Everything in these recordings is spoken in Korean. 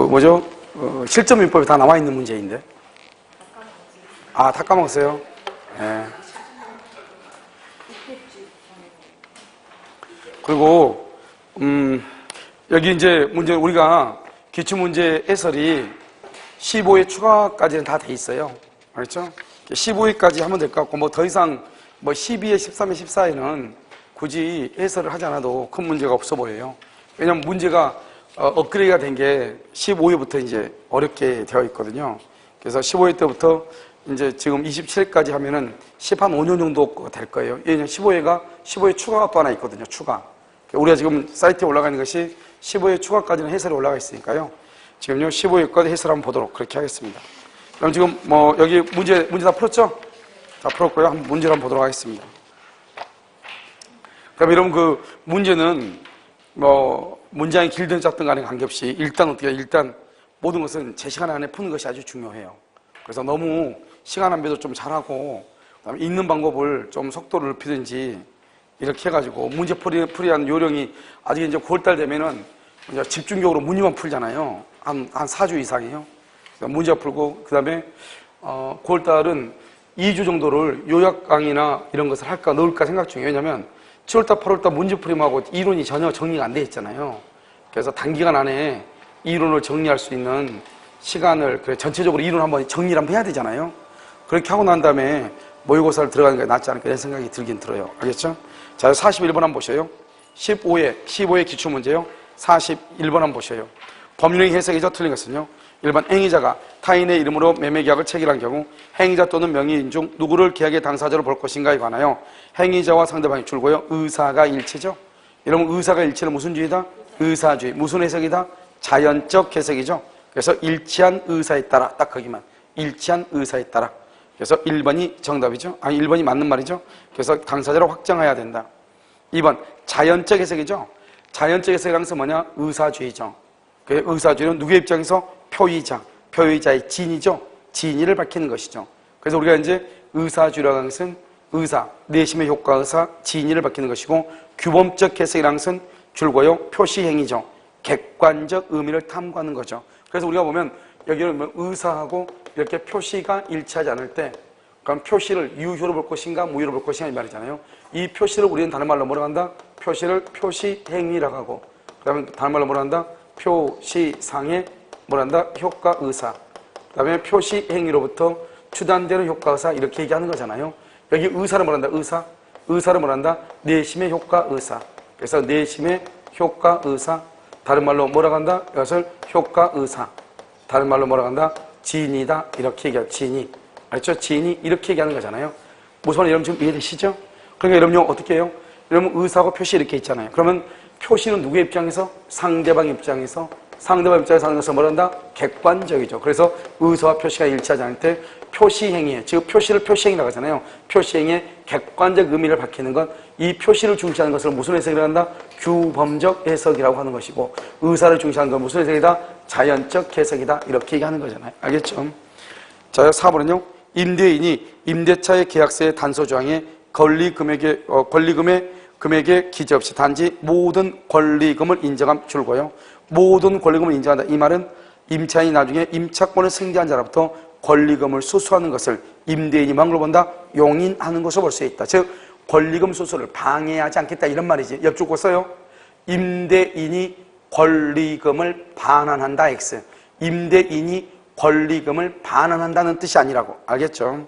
뭐죠? 실전 민법이 다 나와 있는 문제인데. 아, 다 까먹었어요? 네. 그리고 여기 이제 문제, 우리가 기출문제 해설이 15회 추가까지는 다 돼 있어요. 알겠죠? 15회까지 하면 될 것 같고, 뭐 더 이상 뭐 12회, 13회, 14회는 굳이 해설을 하지 않아도 큰 문제가 없어 보여요. 왜냐면 문제가 업그레이드가 된 게 15회부터 이제 어렵게 되어 있거든요. 그래서 15회 때부터 이제 지금 27회까지 하면은 5년 정도 될 거예요. 왜냐면 15회 추가가 또 하나 있거든요. 추가. 우리가 지금 사이트에 올라가 있는 것이 15회 추가까지는 해설이 올라가 있으니까요. 지금요, 15회까지 해설 한번 보도록 그렇게 하겠습니다. 그럼 지금 뭐 여기 문제 다 풀었죠? 다 풀었고요. 한번 문제를 한번 보도록 하겠습니다. 그럼 여러분 그 문제는 뭐 문장이 길든 짧든 간에 관계없이 일단 모든 것은 제 시간 안에 푸는 것이 아주 중요해요. 그래서 너무 시간 안배도 좀 잘하고 그다음에 읽는 방법을 좀 속도를 높이든지 이렇게 해가지고 문제 풀이한 요령이 아직 이제 9월달 되면은 이제 집중적으로 문제만 풀잖아요. 한 4주 이상이요. 문제 풀고 그다음에 9월달은 2주 정도를 요약 강의나 이런 것을 할까 넣을까 생각 중이에요. 왜냐면 7월달, 8월달 문제풀이하고 이론이 전혀 정리가 안 돼 있잖아요. 그래서 단기간 안에 이론을 정리할 수 있는 시간을, 전체적으로 이론 한번 정리를 한번 해야 되잖아요. 그렇게 하고 난 다음에 모의고사를 들어가는 게 낫지 않을까 이런 생각이 들긴 들어요. 알겠죠? 자, 41번 한번 보셔요. 15회 기출문제요. 41번 한번 보셔요. 법률의 해석이죠. 틀린 것은요. 1번 행위자가 타인의 이름으로 매매계약을 체결한 경우 행위자 또는 명의인 중 누구를 계약의 당사자로 볼 것인가에 관하여 행위자와 상대방이 줄고요. 의사가 일치죠. 여러분 의사가 일치는 무슨 주의다? 의사주의. 무슨 해석이다? 자연적 해석이죠. 그래서 일치한 의사에 따라 딱 거기만 일치한 의사에 따라. 그래서 1번이 정답이죠. 아니 1번이 맞는 말이죠. 그래서 당사자로 확정해야 된다. 2번 자연적 해석이죠. 자연적 해석이란 것은 뭐냐? 의사주의죠. 그 의사주의는 누구의 입장에서? 표의자의 진이죠. 진의를 밝히는 것이죠. 그래서 우리가 이제 의사주의라는 하는 것은 의사, 내심의 효과 의사, 진의를 밝히는 것이고 규범적 해석이라는 것은 줄고요. 표시행위죠. 객관적 의미를 탐구하는 거죠. 그래서 우리가 보면 여기는 의사하고 이렇게 표시가 일치하지 않을 때 그럼 표시를 유효로 볼 것인가 무효로 볼 것인가 이 말이잖아요. 이 표시를 우리는 다른 말로 뭐라고 한다? 표시를 표시행위라고 하고 그 다음에 다른 말로 뭐라고 한다? 표시상의 뭐란다? 효과의사. 그 다음에 표시행위로부터 추단되는 효과의사 이렇게 얘기하는 거잖아요. 여기 의사를 뭐란다? 의사를 뭐란다? 내심의 효과의사. 그래서 내심의 효과의사. 다른 말로 뭐라고 한다? 이것을 효과의사. 다른 말로 뭐라고 한다? 진이다. 이렇게 얘기하죠. 진이. 알죠? 진이 이렇게 얘기하는 거잖아요. 무슨 말인지 여러분 지금 이해되시죠? 그러니까 여러분 어떻게 해요? 여러분 의사하고 표시 이렇게 있잖아요. 그러면 표시는 누구의 입장에서? 상대방 입장에서. 상대방 입장에서 하는 것은 뭐란다? 객관적이죠. 그래서 의사와 표시가 일치하지 않을 때 표시행위에, 즉 표시를 표시행위라고 하잖아요. 표시행위에 객관적 의미를 밝히는 건 이 표시를 중시하는 것을 무슨 해석이라고 한다? 규범적 해석이라고 하는 것이고 의사를 중시하는 건 무슨 해석이다? 자연적 해석이다. 이렇게 얘기하는 거잖아요. 알겠죠? 자, 4번은요. 임대인이 임대차의 계약서의 단서조항에 권리금액의 기재 없이 단지 모든 권리금을 인정함 줄고요. 모든 권리금을 인정한다. 이 말은 임차인이 나중에 임차권을 승계한 자로부터 권리금을 수수하는 것을 임대인이 뭐로 본다? 용인하는 것으로 볼 수 있다. 즉 권리금 수수를 방해하지 않겠다 이런 말이지. 옆줄 거 써요. 임대인이 권리금을 반환한다. X. 임대인이 권리금을 반환한다는 뜻이 아니라고. 알겠죠?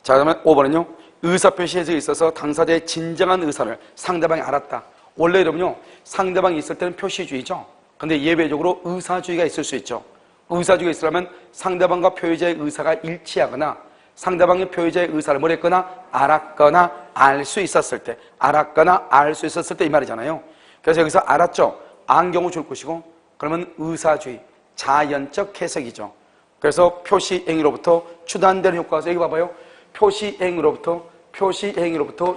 자, 그러면 5번은요. 의사표시 해석에 있어서 당사자의 진정한 의사를 상대방이 알았다. 원래 여러분요. 상대방이 있을 때는 표시주의죠. 근데 예외적으로 의사주의가 있을 수 있죠. 의사주의가 있으려면 상대방과 표의자의 의사가 일치하거나 상대방의 표의자의 의사를 뭐랬거나 알았거나 알 수 있었을 때 알았거나 알 수 있었을 때 이 말이잖아요. 그래서 여기서 알았죠. 안 경우 줄 것이고 그러면 의사주의, 자연적 해석이죠. 그래서 표시행위로부터 추단되는 효과가 여기 봐봐요. 표시행위로부터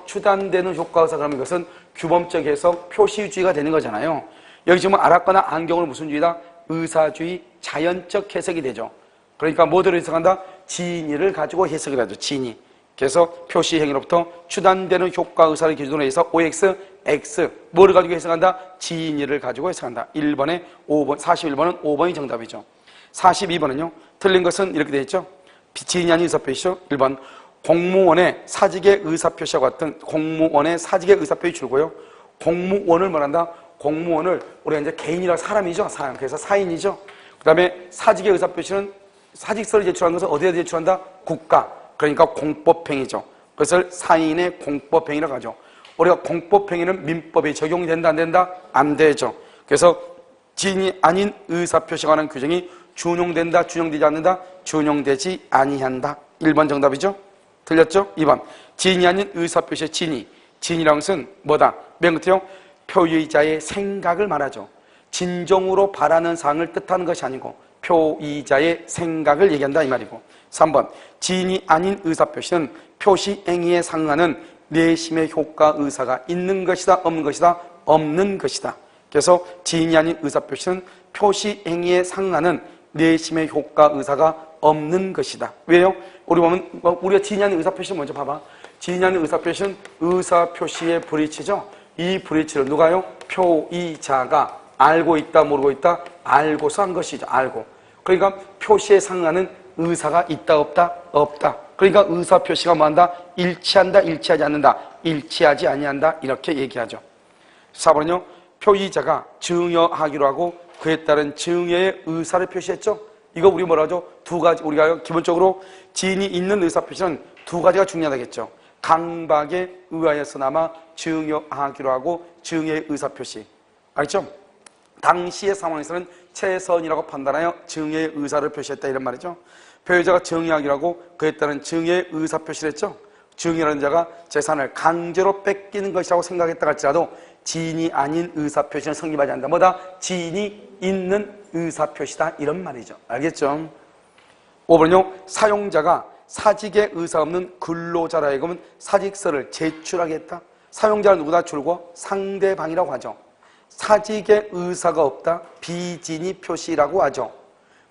추단되는 효과가 그러면 이것은 규범적 해석, 표시주의가 되는 거잖아요. 여기 지금 알았거나 안 경우는 무슨 주의다? 의사주의 자연적 해석이 되죠. 그러니까 뭐대로 해석한다? 진의를 가지고 해석을 하죠. 진의. 그래서 표시행위로부터 추단되는 효과 의사를 기준으로 해서 OX, X 뭐를 가지고 해석한다? 진의를 가지고 해석한다. 1번에 5번, 41번은 5번이 정답이죠. 42번은요. 틀린 것은 이렇게 되어 있죠. 진의 아닌 의사표시죠. 1번 공무원의 사직의 의사표시와 같은 공무원의 사직의 의사표시 줄고요. 공무원을 말한다. 공무원을 우리가 이제 개인이라 사람이죠. 사람. 그래서 사인이죠. 그 다음에 사직의 의사표시는 사직서를 제출한 것은 어디에 제출한다? 국가. 그러니까 공법행위죠. 그것을 사인의 공법행위라고 하죠. 우리가 공법행위는 민법에 적용이 된다 안 된다? 안 되죠. 그래서 진이 아닌 의사표시에 관한 규정이 준용된다 준용되지 않는다? 준용되지 아니한다. 1번 정답이죠. 틀렸죠? 2번 진이 아닌 의사표시의 진이. 진이라는 것은 뭐다? 맨 끝에요. 표의자의 생각을 말하죠. 진정으로 바라는 사항을 뜻하는 것이 아니고 표의자의 생각을 얘기한다 이 말이고. 3번 진이 아닌 의사표시는 표시행위에 상응하는 내심의 효과 의사가 있는 것이다 없는 것이다? 없는 것이다. 그래서 진이 아닌 의사표시는 표시행위에 상응하는 내심의 효과 의사가 없는 것이다. 왜요? 우리 보면 우리가 진이 아닌 의사표시 먼저 봐봐. 진이 아닌 의사표시는 의사표시의 브리치죠. 이 브리치를 누가요? 표의자가 알고 있다 모르고 있다? 알고서 한 것이죠. 알고. 그러니까 표시에 상응하는 의사가 있다 없다? 없다. 그러니까 의사표시가 뭐한다? 일치한다 일치하지 않는다? 일치하지 아니한다 이렇게 얘기하죠. 4번은요. 표의자가 증여하기로 하고 그에 따른 증여의 의사를 표시했죠. 이거 우리 뭐라 하죠? 두 가지. 우리가 기본적으로 진이 있는 의사표시는 두 가지가 중요하다겠죠. 강박에 의하여서나마 증여하기로 하고 증여의 의사표시. 알죠? 당시의 상황에서는 최선이라고 판단하여 증여의 의사를 표시했다 이런 말이죠. 표의자가 증여하기로 하고 그에 따른 증여의 의사표시를 했죠. 증여라는 자가 재산을 강제로 뺏기는 것이라고 생각했다 할지라도 진이 아닌 의사표시는 성립하지 않는다. 뭐다? 진이 있는 의사표시다 이런 말이죠. 알겠죠? 5번은요. 사용자가 사직의 의사 없는 근로자라 하여금 사직서를 제출하겠다. 사용자는 누구다? 줄고 상대방이라고 하죠. 사직의 의사가 없다. 비진의 표시라고 하죠.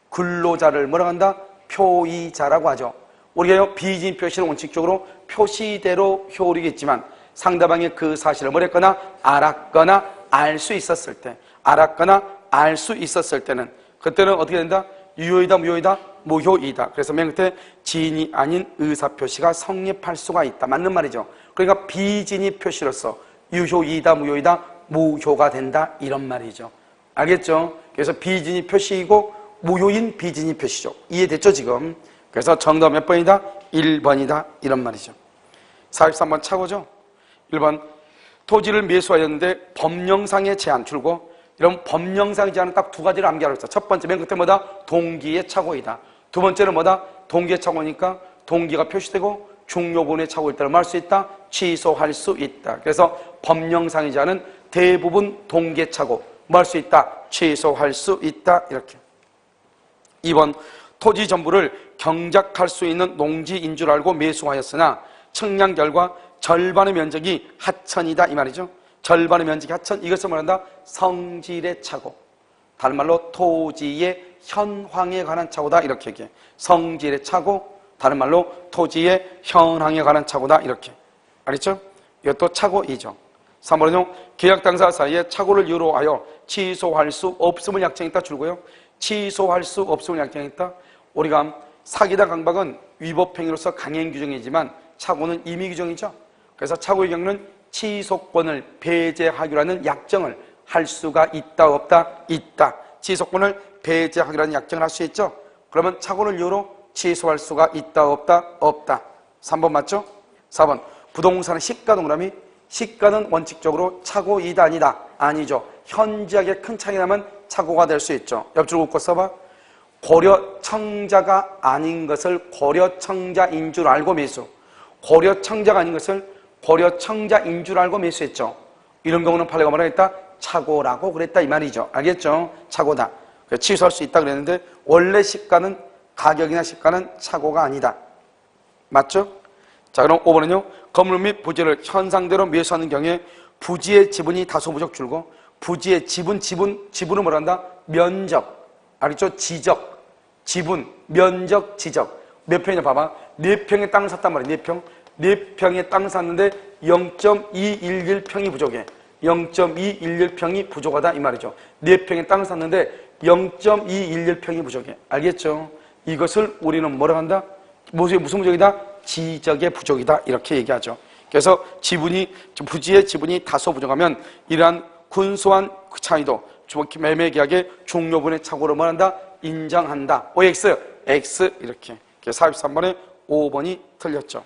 근로자를 뭐라고 한다? 표의자라고 하죠. 우리가 비진의 표시는 원칙적으로 표시대로 효력이겠지만 상대방이 그 사실을 뭐랬거나 알았거나 알 수 있었을 때, 알았거나 알 수 있었을 때는 그때는 어떻게 된다? 유효이다 무효이다? 무효이다. 그래서 맨 끝에 진이 아닌 의사표시가 성립할 수가 있다. 맞는 말이죠. 그러니까 비진의 표시로서 유효이다 무효이다? 무효가 된다 이런 말이죠. 알겠죠? 그래서 비진의 표시이고 무효인 비진의 표시죠. 이해됐죠 지금? 그래서 정답 몇 번이다? 1번이다 이런 말이죠. 43번 착오죠. 1번 토지를 매수하였는데 법령상의 제한 줄고 이런 법령상의 제한은 딱 두 가지를 암기하라고 했어. 첫 번째 맨 끝에 뭐다? 동기의 착오이다. 두 번째는 뭐다? 동기의 착오니까 동기가 표시되고 중요분의 착오일 때를 말 수 있다? 취소할 수 있다. 그래서 법령상의 제한은 대부분 동기의 착오 뭐 할 수 있다? 취소할 수 있다 이렇게. 2번 토지 전부를 경작할 수 있는 농지인 줄 알고 매수하였으나 측량 결과 절반의 면적이 하천이다 이 말이죠. 절반의 면적이 하천, 이것을 말한다? 성질의 착오. 다른 말로 토지의 현황에 관한 착오다 이렇게 얘기해. 성질의 착오, 다른 말로 토지의 현황에 관한 착오다 이렇게. 알겠죠? 이것도 착오이죠. 3번은요. 계약 당사 사이에 착오를 이유로 하여 취소할 수 없음을 약정했다 줄고요. 취소할 수 없음을 약정했다. 우리가 사기다 강박은 위법행위로서 강행 규정이지만 착오는 임의 규정이죠. 그래서 착오의 경우는 취소권을 배제하기로 하는 약정을 할 수가 있다 없다? 있다. 취소권을 배제하기로 하는 약정을 할 수 있죠. 그러면 착오를 이유로 취소할 수가 있다 없다? 없다. 3번 맞죠? 4번 부동산의 시가 동그라미. 시가는 원칙적으로 착오이다 아니다? 아니죠. 현저하게 큰 차이 나면 착오가 될 수 있죠. 옆줄 긋고 써봐. 고려청자가 아닌 것을 고려청자인 줄 알고 매수. 고려청자가 아닌 것을 고려청자인 줄 알고 매수했죠. 이런 경우는 판례가 뭐라 했다? 착오라고 그랬다 이 말이죠. 알겠죠? 착오다. 취소할 수 있다 그랬는데 원래 시가는 가격이나 시가는 착오가 아니다. 맞죠? 자 그럼 5번은요. 건물 및 부지를 현상대로 매수하는 경우에 부지의 지분이 다소 부족 줄고 부지의 지분은 뭐란다? 면적. 알겠죠? 지적, 지분, 면적, 지적. 몇 평이냐 봐봐. 4평의 땅을 샀단 말이야. 4평. 4평의 땅을 샀는데 0.211평이 부족해. 0.211평이 부족하다 이 말이죠. 4평의 땅을 샀는데 0.211평이 부족해. 알겠죠? 이것을 우리는 뭐라고 한다? 무슨 부족이다? 지적의 부족이다 이렇게 얘기하죠. 그래서 지분이, 부지의 지분이 다소 부족하면 이러한 근소한 차이도 매매계약의 종료분의 착오를 뭐한다? 인정한다. OX, X 이렇게. 43번에 5번이 틀렸죠.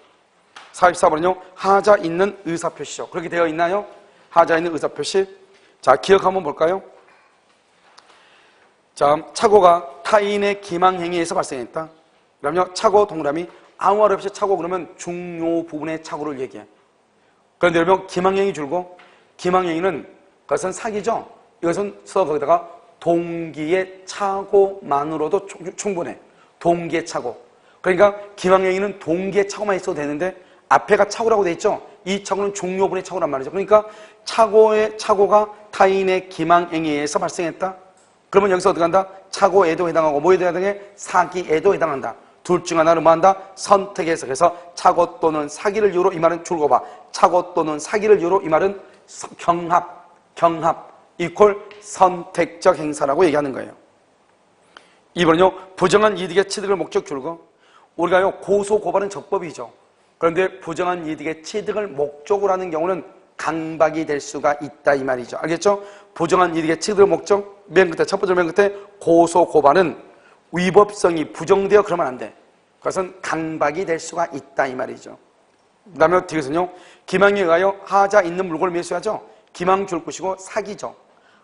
44번은요, 하자 있는 의사표시죠. 그렇게 되어 있나요? 하자 있는 의사표시. 자, 기억 한번 볼까요? 자, 착오가 타인의 기망행위에서 발생했다. 그러면 착오 동그라미, 아무 말 없이 착오 그러면 중요 부분의 착오를 얘기해. 그런데 여러분, 기망행위 줄고, 기망행위는 그것은 사기죠. 이것은 거기다가 동기의 착오만으로도 충분해. 동기의 착오. 그러니까 기망행위는 동기의 착오만 있어도 되는데 앞에가 착오라고 돼 있죠. 이 착오는 종료분의 착오란 말이죠. 그러니까 착오가 타인의 기망행위에서 발생했다. 그러면 여기서 어떻게 한다? 착오에도 해당하고 뭐에도 해당해? 사기에도 해당한다. 둘 중 하나를 뭐한다? 선택해서. 그래서 착오 또는 사기를 이유로 이 말은 줄고 봐. 착오 또는 사기를 이유로 이 말은 경합 이퀄 선택적 행사라고 얘기하는 거예요. 2번은요, 부정한 이득의 취득을 목적 줄고, 우리가요, 고소 고발은 적법이죠. 그런데 부정한 이득의 취득을 목적으로 하는 경우는 강박이 될 수가 있다 이 말이죠. 알겠죠? 부정한 이득의 취득을 목적, 맨 끝에, 첫 번째 맨 끝에 고소 고발은 위법성이 부정되어 그러면 안 돼. 그것은 강박이 될 수가 있다 이 말이죠. 그 다음에 뒤에서는요, 기망에 의하여 하자 있는 물건을 매수하죠. 기망 줄 것이고 사기죠.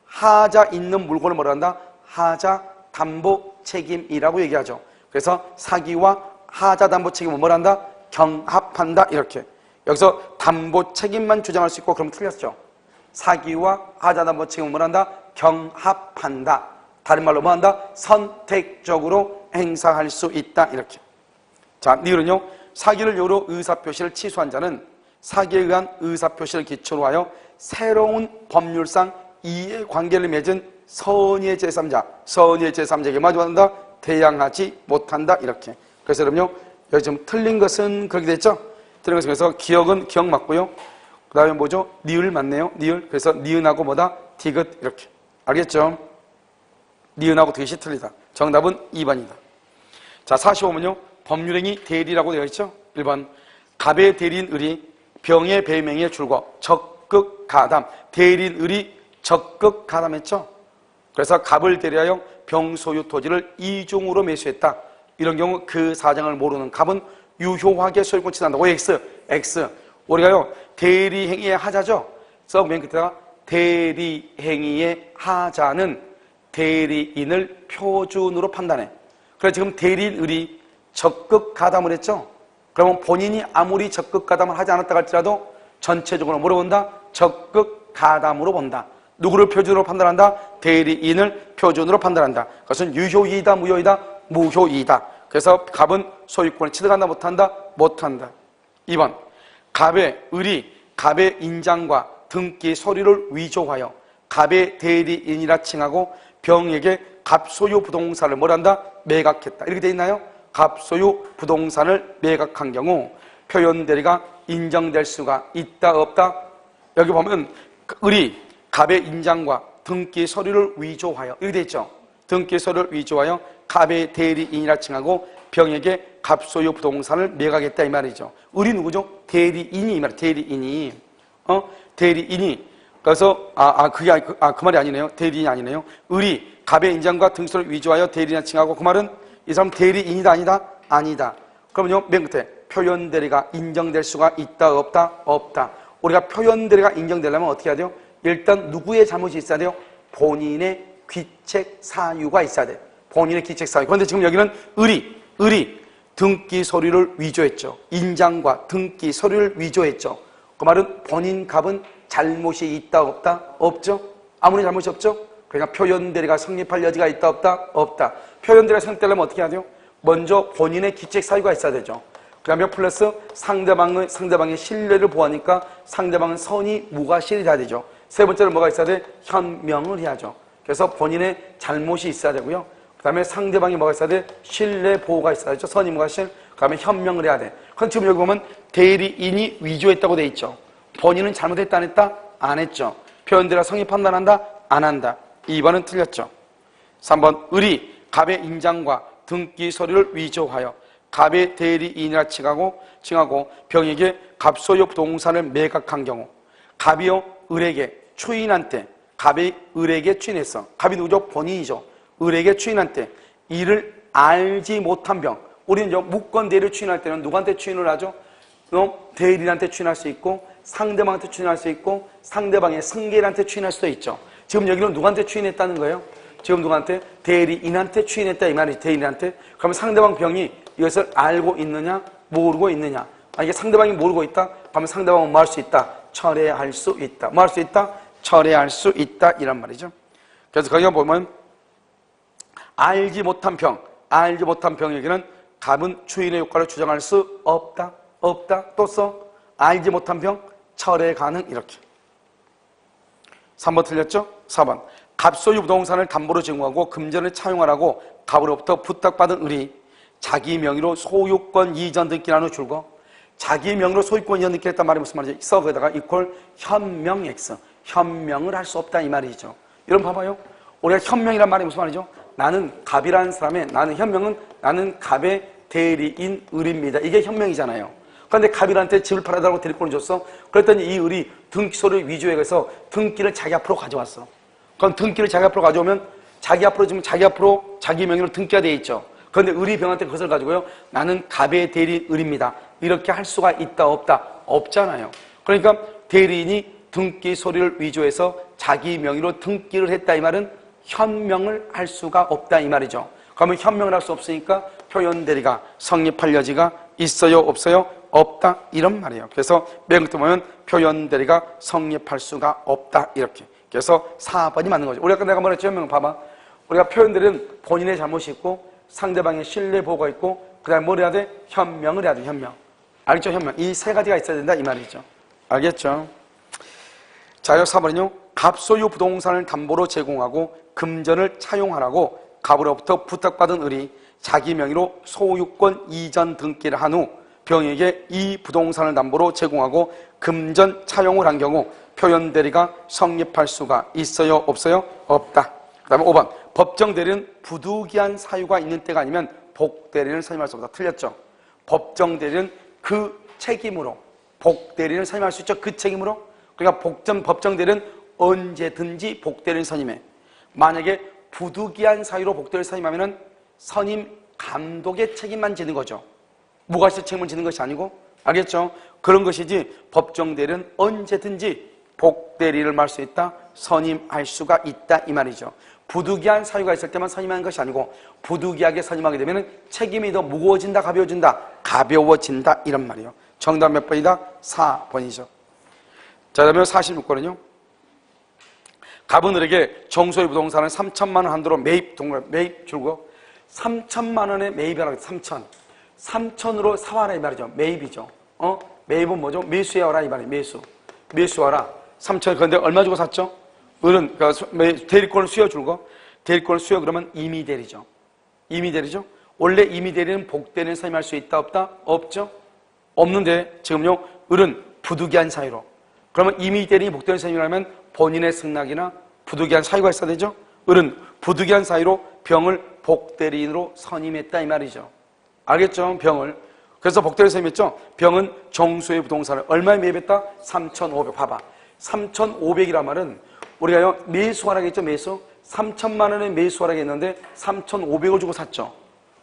하자 있는 물건을 뭐라 한다? 하자 담보 책임이라고 얘기하죠. 그래서 사기와 하자 담보 책임을 뭐라 한다? 경합한다 이렇게. 여기서 담보 책임만 주장할 수 있고 그럼 틀렸죠. 사기와 하자 담보 책임을 뭐라 한다? 경합한다. 다른 말로 뭐 한다? 선택적으로 행사할 수 있다 이렇게. 자, 니은은요, 사기를 이유로 의사표시를 취소한 자는 사기에 의한 의사표시를 기초로 하여 새로운 법률상 이해관계를 맺은 선의의 제3자, 선의의 제3자에게 마주한다, 대항하지 못한다 이렇게. 그래서 여러분요, 여기 좀 틀린 것은 그렇게 됐죠? 틀린 것은 그래서 기억은 기억 맞고요. 그 다음에 뭐죠? 니을 맞네요. 니을. 그래서 니은하고 뭐다? 디귿 이렇게. 알겠죠? 니은하고 디귿이 틀리다. 정답은 2번이다. 자, 45번은요, 법률행위 대리라고 되어 있죠? 1번 갑의 대리인 을이 병의 배명에 줄거 적극 가담. 대리인 을이 적극 가담했죠? 그래서 갑을 대리하여 병 소유 토지를 이중으로 매수했다. 이런 경우 그 사정을 모르는 갑은 유효하게 소유권 취득한다고. X. 우리가요, 대리행위의 하자죠? 그래서 맨 끝에다가 대리행위의 하자는 대리인을 표준으로 판단해. 그래서 지금 대리인 을이 적극 가담을 했죠? 그러면 본인이 아무리 적극 가담을 하지 않았다 할지라도 전체적으로 뭐로 본다? 적극 가담으로 본다. 누구를 표준으로 판단한다? 대리인을 표준으로 판단한다. 그것은 유효이다, 무효이다? 무효이다. 그래서 갑은 소유권을 취득한다, 못한다? 못한다. 2번 갑의 을이 갑의 인장과 등기 서류를 위조하여 갑의 대리인이라 칭하고 병에게 갑소유 부동산을 뭐란다? 매각했다. 이렇게 돼 있나요? 갑소유 부동산을 매각한 경우 표현 대리가 인정될 수가 있다, 없다? 여기 보면 을이 갑의 인장과 등기 서류를 위조하여 이렇게 돼 있죠. 등기 서류를 위조하여 갑의 대리인이라 칭하고 병에게 갑소유 부동산을 매각했다 이 말이죠. 을이 누구죠? 대리인이 이 말이에요. 대리인이. 대리인이. 그래서 그 말이 아니네요. 대리인이 아니네요. 을이 갑의 인장과 등기 서류를 위조하여 대리인이라 칭하고 그 말은 이 사람 대리인이다, 아니다? 아니다. 그러면요, 맨 끝에 표현 대리가 인정될 수가 있다, 없다? 없다. 우리가 표현 대리가 인정되려면 어떻게 해야 돼요? 일단 누구의 잘못이 있어야 돼요? 본인의 귀책 사유가 있어야 돼요. 본인의 귀책 사유. 그런데 지금 여기는 을이 등기 서류를 위조했죠. 인장과 등기 서류를 위조했죠. 그 말은 본인 갑은 잘못이 있다, 없다? 없죠? 아무리 잘못이 없죠? 그러니까 표현 대리가 성립할 여지가 있다, 없다? 없다. 표현 대리가 성립되려면 어떻게 해야 돼요? 먼저 본인의 귀책 사유가 있어야 되죠. 그 다음에 플러스 상대방의 신뢰를 보호하니까 상대방은 선이 무과실이 돼야 되죠. 세 번째는 뭐가 있어야 돼? 현명을 해야죠. 그래서 본인의 잘못이 있어야 되고요. 그 다음에 상대방이 뭐가 있어야 돼? 신뢰 보호가 있어야죠. 선임과 실. 그 다음에 현명을 해야 돼. 그럼 지금 여기 보면 대리인이 위조했다고 돼 있죠. 본인은 잘못했다 안 했다? 안 했죠. 표현대로 성의 판단한다? 안 한다. 2번은 틀렸죠. 3번 을이 갑의 인장과 등기 서류를 위조하여 갑의 대리인이라 칭하고 병에게 갑소유 부동산을 매각한 경우 갑이요 을에게 추인한 때 갑이 을에게 추인했어. 갑이 누구죠? 본인이죠. 을에게 추인한 때 이를 알지 못한 병. 우리는 무권 대리를 추인할 때는 누구한테 추인을 하죠? 대리인한테 추인할 수 있고 상대방한테 추인할 수 있고 상대방의 승계인한테 추인할 수도 있죠. 지금 여기는 누구한테 추인했다는 거예요? 지금 누구한테? 대리인한테 추인했다 이 말이지. 대리인한테. 그러면 상대방 병이 이것을 알고 있느냐 모르고 있느냐. 이게 상대방이 모르고 있다? 그러면 상대방은 뭐 할 수 있다? 철회할 수 있다. 뭐 할 수 있다? 철회할 수 있다 이란 말이죠. 그래서 거기가 보면 알지 못한 병에게는 갑은 추인의 효과를 주장할 수 없다. 또 써. 알지 못한 병 철회 가능 이렇게. 3번 틀렸죠? 4번 갑소유 부동산을 담보로 제공하고 금전을 차용하라고 갑으로부터 부탁받은 을이 자기 명의로 소유권 이전 등기한 후 줄거 자기 명의로 소유권 이전 등기를 했단 말이 무슨 말이죠? 써 거기다가 이퀄 현명 X 현명을 할 수 없다 이 말이죠. 여러분 봐봐요. 우리가 현명이란 말이 무슨 말이죠? 나는 갑이라는 사람의 나는 현명은 나는 갑의 대리인 을입니다. 이게 현명이잖아요. 그런데 갑이한테 집을 팔아달라고 대리권을 줬어. 그랬더니 이 을이 등기소를 위조해서 등기를 자기 앞으로 가져왔어. 그럼 등기를 자기 앞으로 가져오면 자기 앞으로 지금 자기 명의로 등기가 돼 있죠. 그런데 을이 병한테 그것을 가지고요. 나는 갑의 대리인 을입니다. 이렇게 할 수가 있다 없다? 없잖아요. 그러니까 대리인이 등기 서류를 위조해서 자기 명의로 등기를 했다 이 말은 현명을 할 수가 없다 이 말이죠. 그러면 현명을 할 수 없으니까 표현 대리가 성립할 여지가 있어요 없어요? 없다 이런 말이에요. 그래서 맨 끝에 보면 표현 대리가 성립할 수가 없다 이렇게. 그래서 4번이 맞는 거죠. 우리 아까 내가 말했죠. 현명 봐봐. 우리가 표현 대리는 본인의 잘못이 있고 상대방의 신뢰 보호가 있고 그 다음에 뭘 해야 돼? 현명을 해야 돼. 현명. 알겠죠? 현명. 이 세 가지가 있어야 된다 이 말이죠. 알겠죠? 자, 여기 4번은요. 갑소유 부동산을 담보로 제공하고 금전을 차용하라고 갑으로부터 부탁받은 을이 자기 명의로 소유권 이전 등기를 한 후 병에게 이 부동산을 담보로 제공하고 금전 차용을 한 경우 표현 대리가 성립할 수가 있어요 없어요? 없다. 그 다음에 5번 법정 대리는 부득이한 사유가 있는 때가 아니면 복 대리를 선임할 수 없다. 틀렸죠? 법정 대리는 그 책임으로 복 대리를 선임할 수 있죠. 그 책임으로. 그러니까 법정 대리는 언제든지 복 대리를 선임해. 만약에 부득이한 사유로 복 대리를 선임하면 선임 감독의 책임만 지는 거죠. 무과실 책임을 지는 것이 아니고. 알겠죠? 그런 것이지 법정 대리는 언제든지 복 대리를 말 수 있다. 선임할 수가 있다 이 말이죠. 부득이한 사유가 있을 때만 선임하는 것이 아니고 부득이하게 선임하게 되면 책임이 더 무거워진다 가벼워진다? 가벼워진다 이런 말이에요. 정답 몇 번이다? 4번이죠. 자, 그러면 46번은요. 갑은 을에게 정소유 부동산을 3천만 원 한도로 매입 줄고 3천만 원에 매입하라고 했어. 3천으로 사와라 이 말이죠. 매입이죠. 매입은 뭐죠? 매수해와라 이 말이에요. 매수하라. 3천. 그런데 얼마 주고 샀죠? 을은 대리권을 수여줄고 대리권을 수여 그러면 임의대리죠. 원래 임의대리는 복대리는 선임할 수 있다 없다? 없죠. 없는데 지금요 을은 부득이한 사유로. 그러면 임의대리인이 복대리를 선임하면 본인의 승낙이나 부득이한 사유가 있어야 되죠. 을은 부득이한 사유로 병을 복대리인으로 선임했다 이 말이죠. 알겠죠? 병을. 그래서 복대리를 선임했죠. 병은 정수의 부동산을 얼마에 매입했다? 3,500. 봐봐. 3,500이란 말은 우리가요 매수하라고 했죠. 매수. 3천만 원에 매수하라고 했는데 3,500을 주고 샀죠.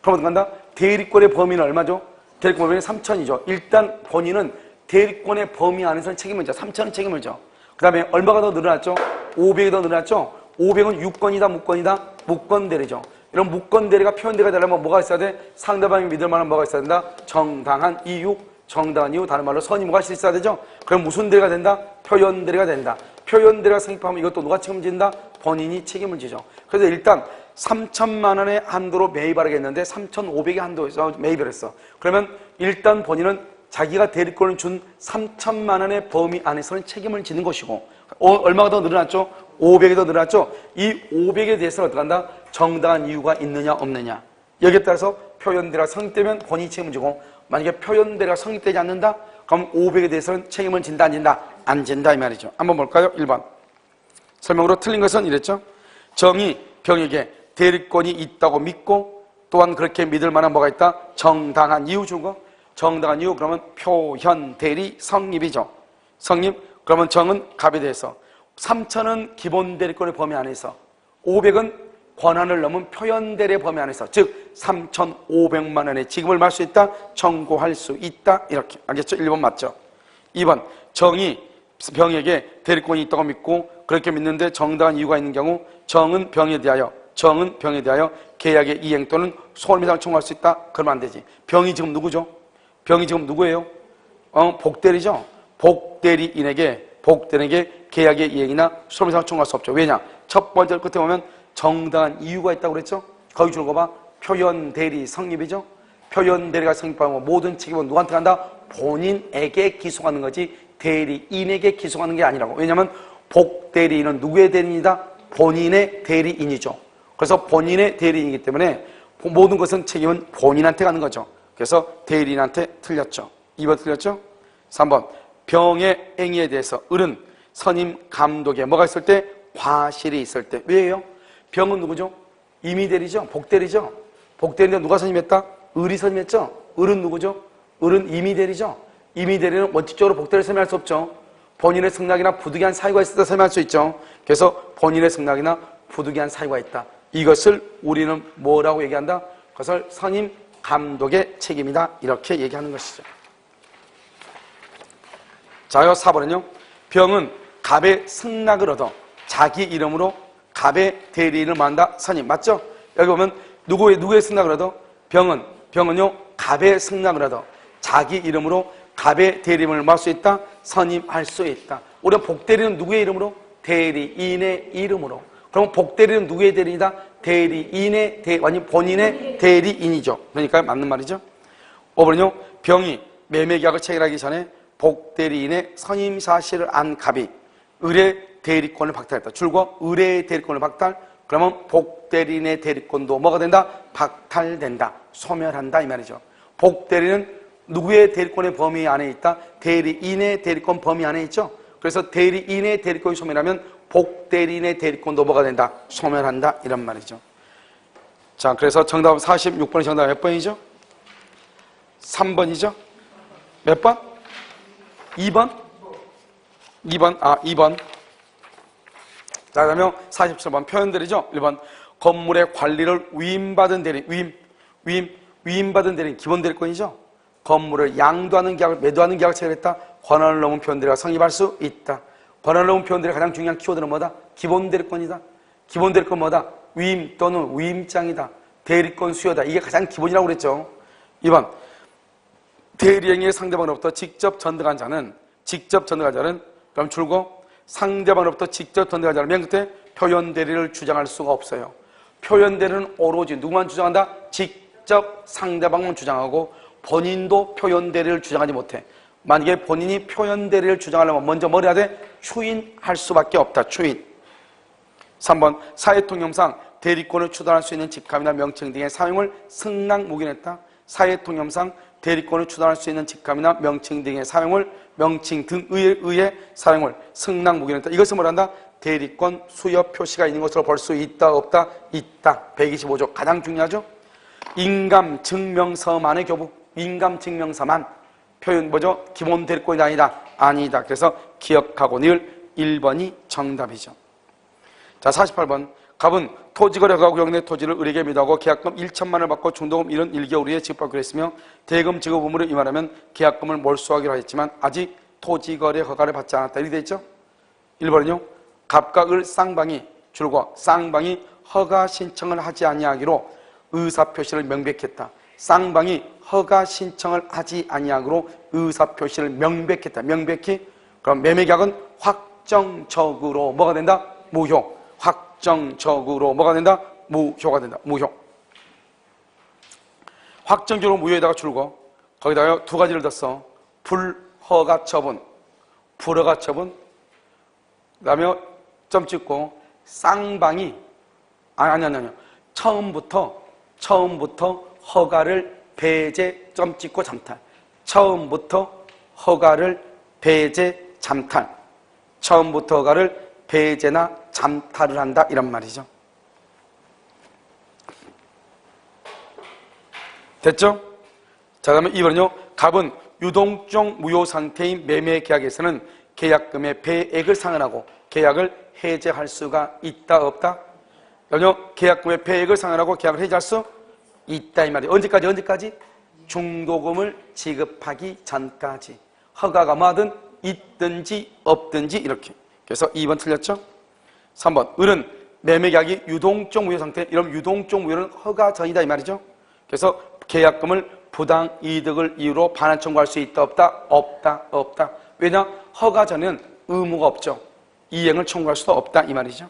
그럼 어떻게 한다? 대리권의 범위는 얼마죠? 대리권 범위는 3,000이죠. 일단 본인은 대리권의 범위 안에서는 책임을 져. 3,000은 책임을 져. 그 다음에 얼마가 더 늘어났죠? 500이 더 늘어났죠? 500은 유권이다 무권이다? 무권대리죠. 이런 무권대리가 표현대리가 되려면 뭐가 있어야 돼? 상대방이 믿을 만한 뭐가 있어야 된다? 정당한 이유. 다른 말로 선임과 실 있어야 되죠? 그럼 무슨 대리가 된다? 표현대리가 된다. 표현대리가 성립하면 이것도 누가 책임진다? 본인이 책임을 지죠. 그래서 일단 3천만 원의 한도로 매입하라고 했는데 3,500의 한도에서 매입을 했어. 그러면 일단 본인은 자기가 대리권을 준 3천만 원의 범위 안에서는 책임을 지는 것이고 얼마가 더 늘어났죠? 500이 더 늘어났죠? 이 500에 대해서는 어떻게 한다? 정당한 이유가 있느냐 없느냐. 여기에 따라서 표현대리가 성립되면 본인이 책임을 지고, 만약에 표현대리가 성립되지 않는다? 그럼 500에 대해서는 책임을 진다 안 진다? 안 진다 이 말이죠. 한번 볼까요? 1번 설명으로 틀린 것은 이랬죠. 정이 병에게 대리권이 있다고 믿고 또한 그렇게 믿을 만한 뭐가 있다? 정당한 이유 준 거. 정당한 이유 그러면 표현대리 성립이죠. 성립. 그러면 정은 갑에 대해서 3천은 기본 대리권의 범위 안에서 500은 권한을 넘은 표현대리의 범위 안에서 즉 3,500만 원의 지급을 받을 수 있다. 청구할 수 있다. 이렇게 알겠죠? 1번 맞죠? 2번 정이 병에게 대리권이 있다고 믿고 그렇게 믿는데 정당한 이유가 있는 경우 정은 병에 대하여 계약의 이행 또는 손해배상을 청구할 수 있다. 그러면 안 되지. 병이 지금 누구죠? 병이 지금 누구예요? 복대리죠. 복대리인에게 계약의 이행이나 손해배상을 청구할 수 없죠. 왜냐? 첫 번째 끝에 보면 정당한 이유가 있다고 그랬죠. 거기 줄 거 봐. 표현대리 성립이죠. 표현대리가 성립하면 모든 책임은 누구한테 간다? 본인에게 기소하는 거지 대리인에게 기소하는 게 아니라고. 왜냐하면 복대리인은 누구의 대리인이다? 본인의 대리인이죠. 그래서 본인의 대리인이기 때문에 모든 것은 책임은 본인한테 가는 거죠. 그래서 대리인한테 틀렸죠. 2번 틀렸죠? 3번 병의 행위에 대해서 을은 선임 감독에 뭐가 있을 때? 과실이 있을 때. 왜요? 병은 누구죠? 임의대리죠. 복대리죠. 복대리인데 누가 선임했다? 을이 선임했죠. 을은 누구죠? 을은 임의대리죠. 임의대리는 원칙적으로 복대리를 선임할 수 없죠. 본인의 승낙이나 부득이한 사유가 있을 때 선임할 수 있죠. 그래서 본인의 승낙이나 부득이한 사유가 있다. 이것을 우리는 뭐라고 얘기한다? 그것을 선임 감독의 책임이다. 이렇게 얘기하는 것이죠. 자, 4번은요. 병은 갑의 승낙을 얻어 자기 이름으로 갑의 대리인을 만다 선임. 맞죠? 여기 보면 누구의 승낙을 얻어? 병은요. 갑의 승낙을 얻어 자기 이름으로 갑의 대리인을 맡을 수 있다. 선임할 수 있다. 우리가 복대리는 누구의 이름으로? 대리인의 이름으로. 그럼 복대리는 누구의 대리인이다? 대리인의 아니 본인의 대리인이죠. 그러니까 맞는 말이죠. 5번은요. 병이 매매계약을 체결하기 전에 복대리인의 선임 사실을 안 갑이 을의 대리권을 박탈했다. 줄거 을의 대리권을 박탈. 그러면 복대리인의 대리권도 뭐가 된다? 박탈된다. 소멸한다 이 말이죠. 복대리는 누구의 대리권의 범위 안에 있다? 대리인의 대리권 범위 안에 있죠. 그래서 대리인의 대리권이 소멸하면 복대리인의 대리권도 뭐가 된다? 소멸한다 이런 말이죠. 자, 그래서 정답은 46번의 정답은 몇 번이죠? 3번이죠? 몇 번? 2번? 2번. 자, 그러면 47번 표현들이죠. 1번 건물의 관리를 위임받은 대리인, 위임받은 대리인 기본 대리권이죠. 건물을 양도하는 계약을 매도하는 계약을 체결했다. 권한을 넘은 표현대리가 성립할 수 있다. 권한을 넘은 표현대리가 가장 중요한 키워드는 뭐다? 기본 대리권이다. 기본 대리권 뭐다? 위임 또는 위임장이다. 대리권 수여다. 이게 가장 기본이라고 그랬죠. 2번 대리행위의 상대방으로부터 직접 전득한 자는 그럼 줄거 상대방으로부터 직접 전득한 자는 맨 끝에 표현대리를 주장할 수가 없어요. 표현대리는 오로지 누구만 주장한다? 직접 상대방만 주장하고 본인도 표현대리를 주장하지 못해. 만약에 본인이 표현대리를 주장하려면 먼저 뭘 해야 돼? 추인할 수밖에 없다. 추인. 3번 사회통념상 대리권을 추단할 수 있는 직함이나 명칭 등의 사용을 승낙 묵인했다. 사회통념상 대리권을 추단할 수 있는 직함이나 명칭 등의 사용을 명칭 등에 의해 사용을 승낙 묵인했다. 이것을 뭐란다? 대리권 수여 표시가 있는 것으로 볼 수 있다 없다? 있다. 125조 가장 중요하죠. 인감증명서만의 교부. 인감증명서만 표현 뭐죠? 기본 대리권이 아니다. 그래서 기억하고 늘 1번이 정답이죠. 자, 48번 갑은 토지거래 허가 구역 내 토지를 을에게 매도하고 계약금 1천만 원을 받고 중도금 1은 1개월 후에 지급받기로 했으며 대금 지급 의무로 임하려면 계약금을 몰수하기로 했지만 아직 토지거래 허가를 받지 않았다. 이렇게 돼 있죠. 1번은요. 갑과 을 쌍방이 줄과 쌍방이 허가 신청을 하지 아니하기로 의사표시를 명백했다. 쌍방이 허가 신청을 하지 아니하기로 의사표시를 명백했다. 명백히 그럼 매매계약은 확정적으로 뭐가 된다? 무효. 확정적으로 뭐가 된다? 무효가 된다. 무효. 확정적으로 무효에다가 줄거 거기다가 두 가지를 뒀어. 불허가 처분, 불허가 처분. 그다음에 점 찍고 쌍방이 아니요. 처음부터 허가를 배제 점 찍고 잠탈. 처음부터 허가를 배제 잠탈. 처음부터 허가를 배제나 잠탈을 한다 이런 말이죠. 됐죠? 자, 그러면 2번은요. 갑은 유동적 무효 상태인 매매 계약에서는 계약금의 배액을 상환하고 계약을 해제할 수가 있다 없다? 그럼요. 계약금의 배액을 상환하고 계약을 해제할 수 있다 이 말이에요. 언제까지? 중도금을 지급하기 전까지. 허가가 뭐든 있든지 없든지 이렇게. 그래서 2번 틀렸죠? 3번 을은 매매계약이 유동적 무효 상태. 이런 유동적 무효는 허가 전이다 이 말이죠. 그래서 계약금을 부당 이득을 이유로 반환 청구할 수 있다 없다? 없다. 왜냐? 허가 전에는 의무가 없죠. 이행을 청구할 수도 없다 이 말이죠.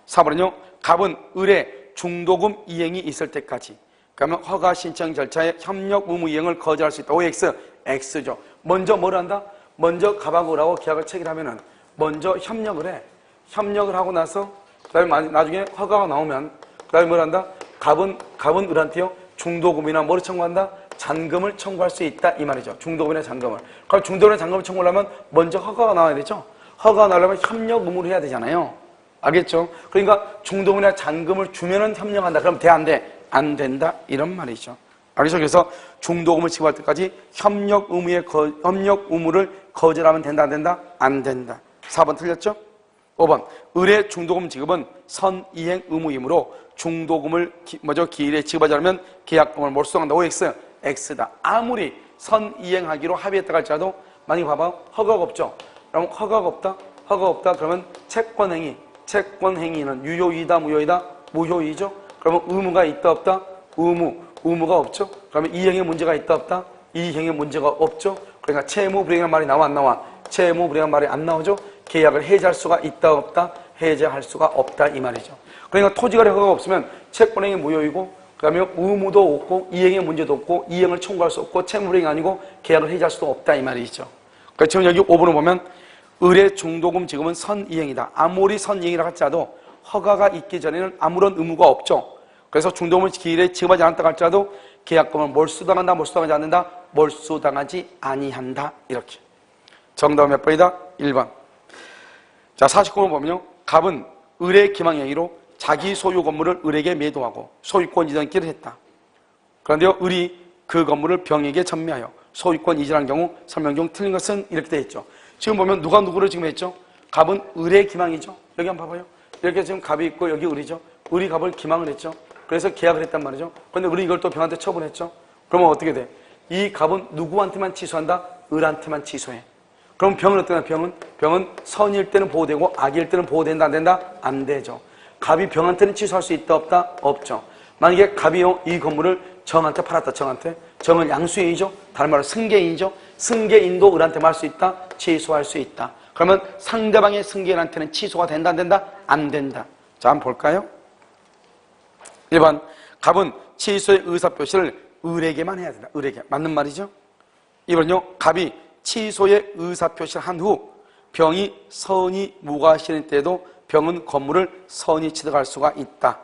4번은요. 갑은 을의 중도금 이행이 있을 때까지. 그러면 허가 신청 절차에 협력 의무 이행을 거절할 수 있다. OX, X죠. 먼저 뭘 한다? 먼저 갑하고 을하고 계약을 체결하면은 먼저 협력을 해. 협력을 하고 나서 그다음에 나중에 허가가 나오면 그다음에 뭘 한다? 갑은 을한테요. 중도금이나 뭐를 청구한다? 잔금을 청구할 수 있다 이 말이죠. 중도금이나 잔금을. 그럼 중도금이나 잔금을 청구하려면 먼저 허가가 나와야 되죠. 허가가 나오려면 협력 의무를 해야 되잖아요. 알겠죠? 그러니까 중도금이나 잔금을 주면은 협력한다. 그럼 돼 안 돼? 안 된다 이런 말이죠. 알겠죠? 그래서 중도금을 지급할 때까지 협력 의무를 거절하면 된다 안 된다? 안 된다. 4번 틀렸죠? 5번 을의 중도금 지급은 선이행 의무이므로 중도금을 기일에 지급하지 않으면 계약금을 몰수당한다. OX, X다. 아무리 선이행하기로 합의했다 할지라도 만약에 봐봐 허가가 없죠. 그럼 허가가 없다 그러면 채권행위는 유효이다 무효이다? 무효이죠. 그러면 의무가 있다 없다? 의무가 없죠. 그러면 이행에 문제가 있다 없다? 이행에 문제가 없죠. 그러니까 채무 불이행이라는 말이 나와 안 나와? 채무 불이행이라는 말이 안 나오죠. 계약을 해제할 수가 있다 없다? 해제할 수가 없다 이 말이죠. 그러니까 토지거래 허가가 없으면 채권행위 무효이고 그다음에 의무도 없고 이행의 문제도 없고 이행을 청구할 수 없고 채무 불이행이 아니고 계약을 해제할 수도 없다 이 말이죠. 그러니까 지금 여기 5번을 보면 을의 중도금 지급은 선이행이다. 아무리 선이행이라 할지라도 허가가 있기 전에는 아무런 의무가 없죠. 그래서 중도금을 기일에 지급하지 않았다 할지라도 계약금을 몰수당한다 몰수당하지 않는다? 몰수당하지 아니한다 이렇게. 정답은 몇 번이다? 1번. 자 49번 보면요. 갑은 을의 기망행위로 자기 소유 건물을 을에게 매도하고 소유권 이전기를 했다. 그런데요. 을이 그 건물을 병에게 전매하여 소유권 이전한 경우 설명 중 틀린 것은 이렇게 되어 있죠. 지금 보면 누가 누구를 지금 했죠? 갑은 을의 기망이죠. 여기 한번 봐봐요. 이렇게 지금 갑이 있고 여기 을이죠. 을이 갑을 기망을 했죠. 그래서 계약을 했단 말이죠. 그런데 을이 이걸 또 병한테 처분했죠. 그러면 어떻게 돼? 이 갑은 누구한테만 취소한다? 을한테만 취소해. 그럼 병은 어떻게 하냐? 병은 선일 때는 보호되고 악일 때는 보호된다 안 된다? 안 되죠. 갑이 병한테는 취소할 수 있다 없다? 없죠. 만약에 갑이요 이 건물을 정한테 팔았다. 정은 양수인이죠. 다른 말로 승계인이죠. 승계인도 을한테 말 수 있다? 취소할 수 있다. 그러면 상대방의 승계인한테는 취소가 된다 안 된다? 안 된다. 자 한번 볼까요? 1번 갑은 취소의 의사표시를 을에게만 해야 된다. 을에게. 맞는 말이죠? 2번요. 갑이 취소의 의사표시를 한 후 병이 선이 무과실인 때에도 병은 건물을 선이 취득할 수가 있다.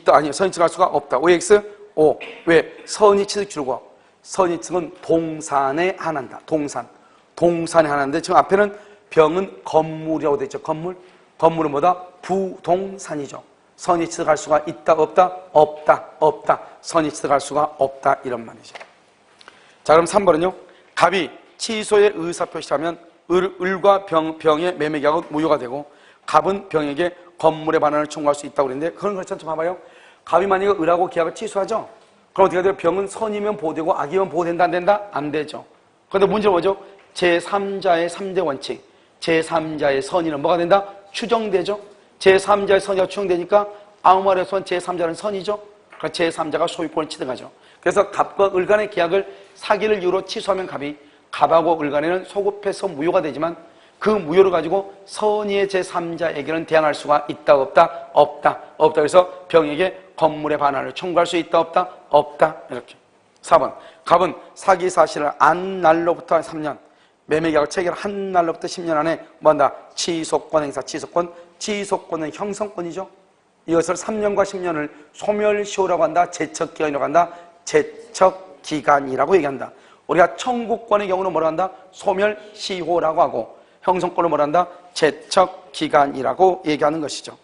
아니요. 선이 취득할 수가 없다. OX, O. 왜? 선이 취득 줄고 선이 취득은 동산에 한한다. 동산에 한한데 지금 앞에는 병은 건물이라고 되어 있죠. 건물은 뭐다? 부동산이죠. 선이 취득할 수가 있다 없다? 없다. 선이 취득할 수가 없다 이런 말이죠. 자 그럼 3번은요. 갑이 취소의 의사표시라면 을과 병의 매매계약은 무효가 되고 갑은 병에게 건물의 반환을 청구할 수 있다고 그랬는데 그건 그렇지 않죠. 봐봐요. 갑이 만약에 을하고 계약을 취소하죠. 그럼 어떻게 돼요? 병은 선이면 보호되고 악이면 보호된다 안 된다? 안 되죠. 그런데 문제는 뭐죠? 제3자의 3대 원칙. 제3자의 선의는 뭐가 된다? 추정되죠. 제3자의 선의가 추정되니까 아무 말에서 제3자는 선이죠. 그러니까 제3자가 소유권을 취득하죠. 그래서 갑과 을 간의 계약을 사기를 이유로 취소하면 갑하고 을 간에는 소급해서 무효가 되지만 그 무효를 가지고 선의의 제3자에게는 대항할 수가 있다 없다? 없다. 그래서 병에게 건물의 반환을 청구할 수 있다 없다? 없다. 이렇게. 4번 갑은 사기 사실을 안 날로부터 3년 매매계약을 체결한 날로부터 10년 안에 뭐한다? 취소권 행사. 취소권은 형성권이죠. 이것을 3년과 10년을 소멸시효라고 한다. 제척기간이라고 한다. 제척기간이라고 얘기한다. 우리가 청구권의 경우는 뭐라 한다? 소멸시효라고 하고 형성권을 뭐라 한다? 제척기간이라고 얘기하는 것이죠.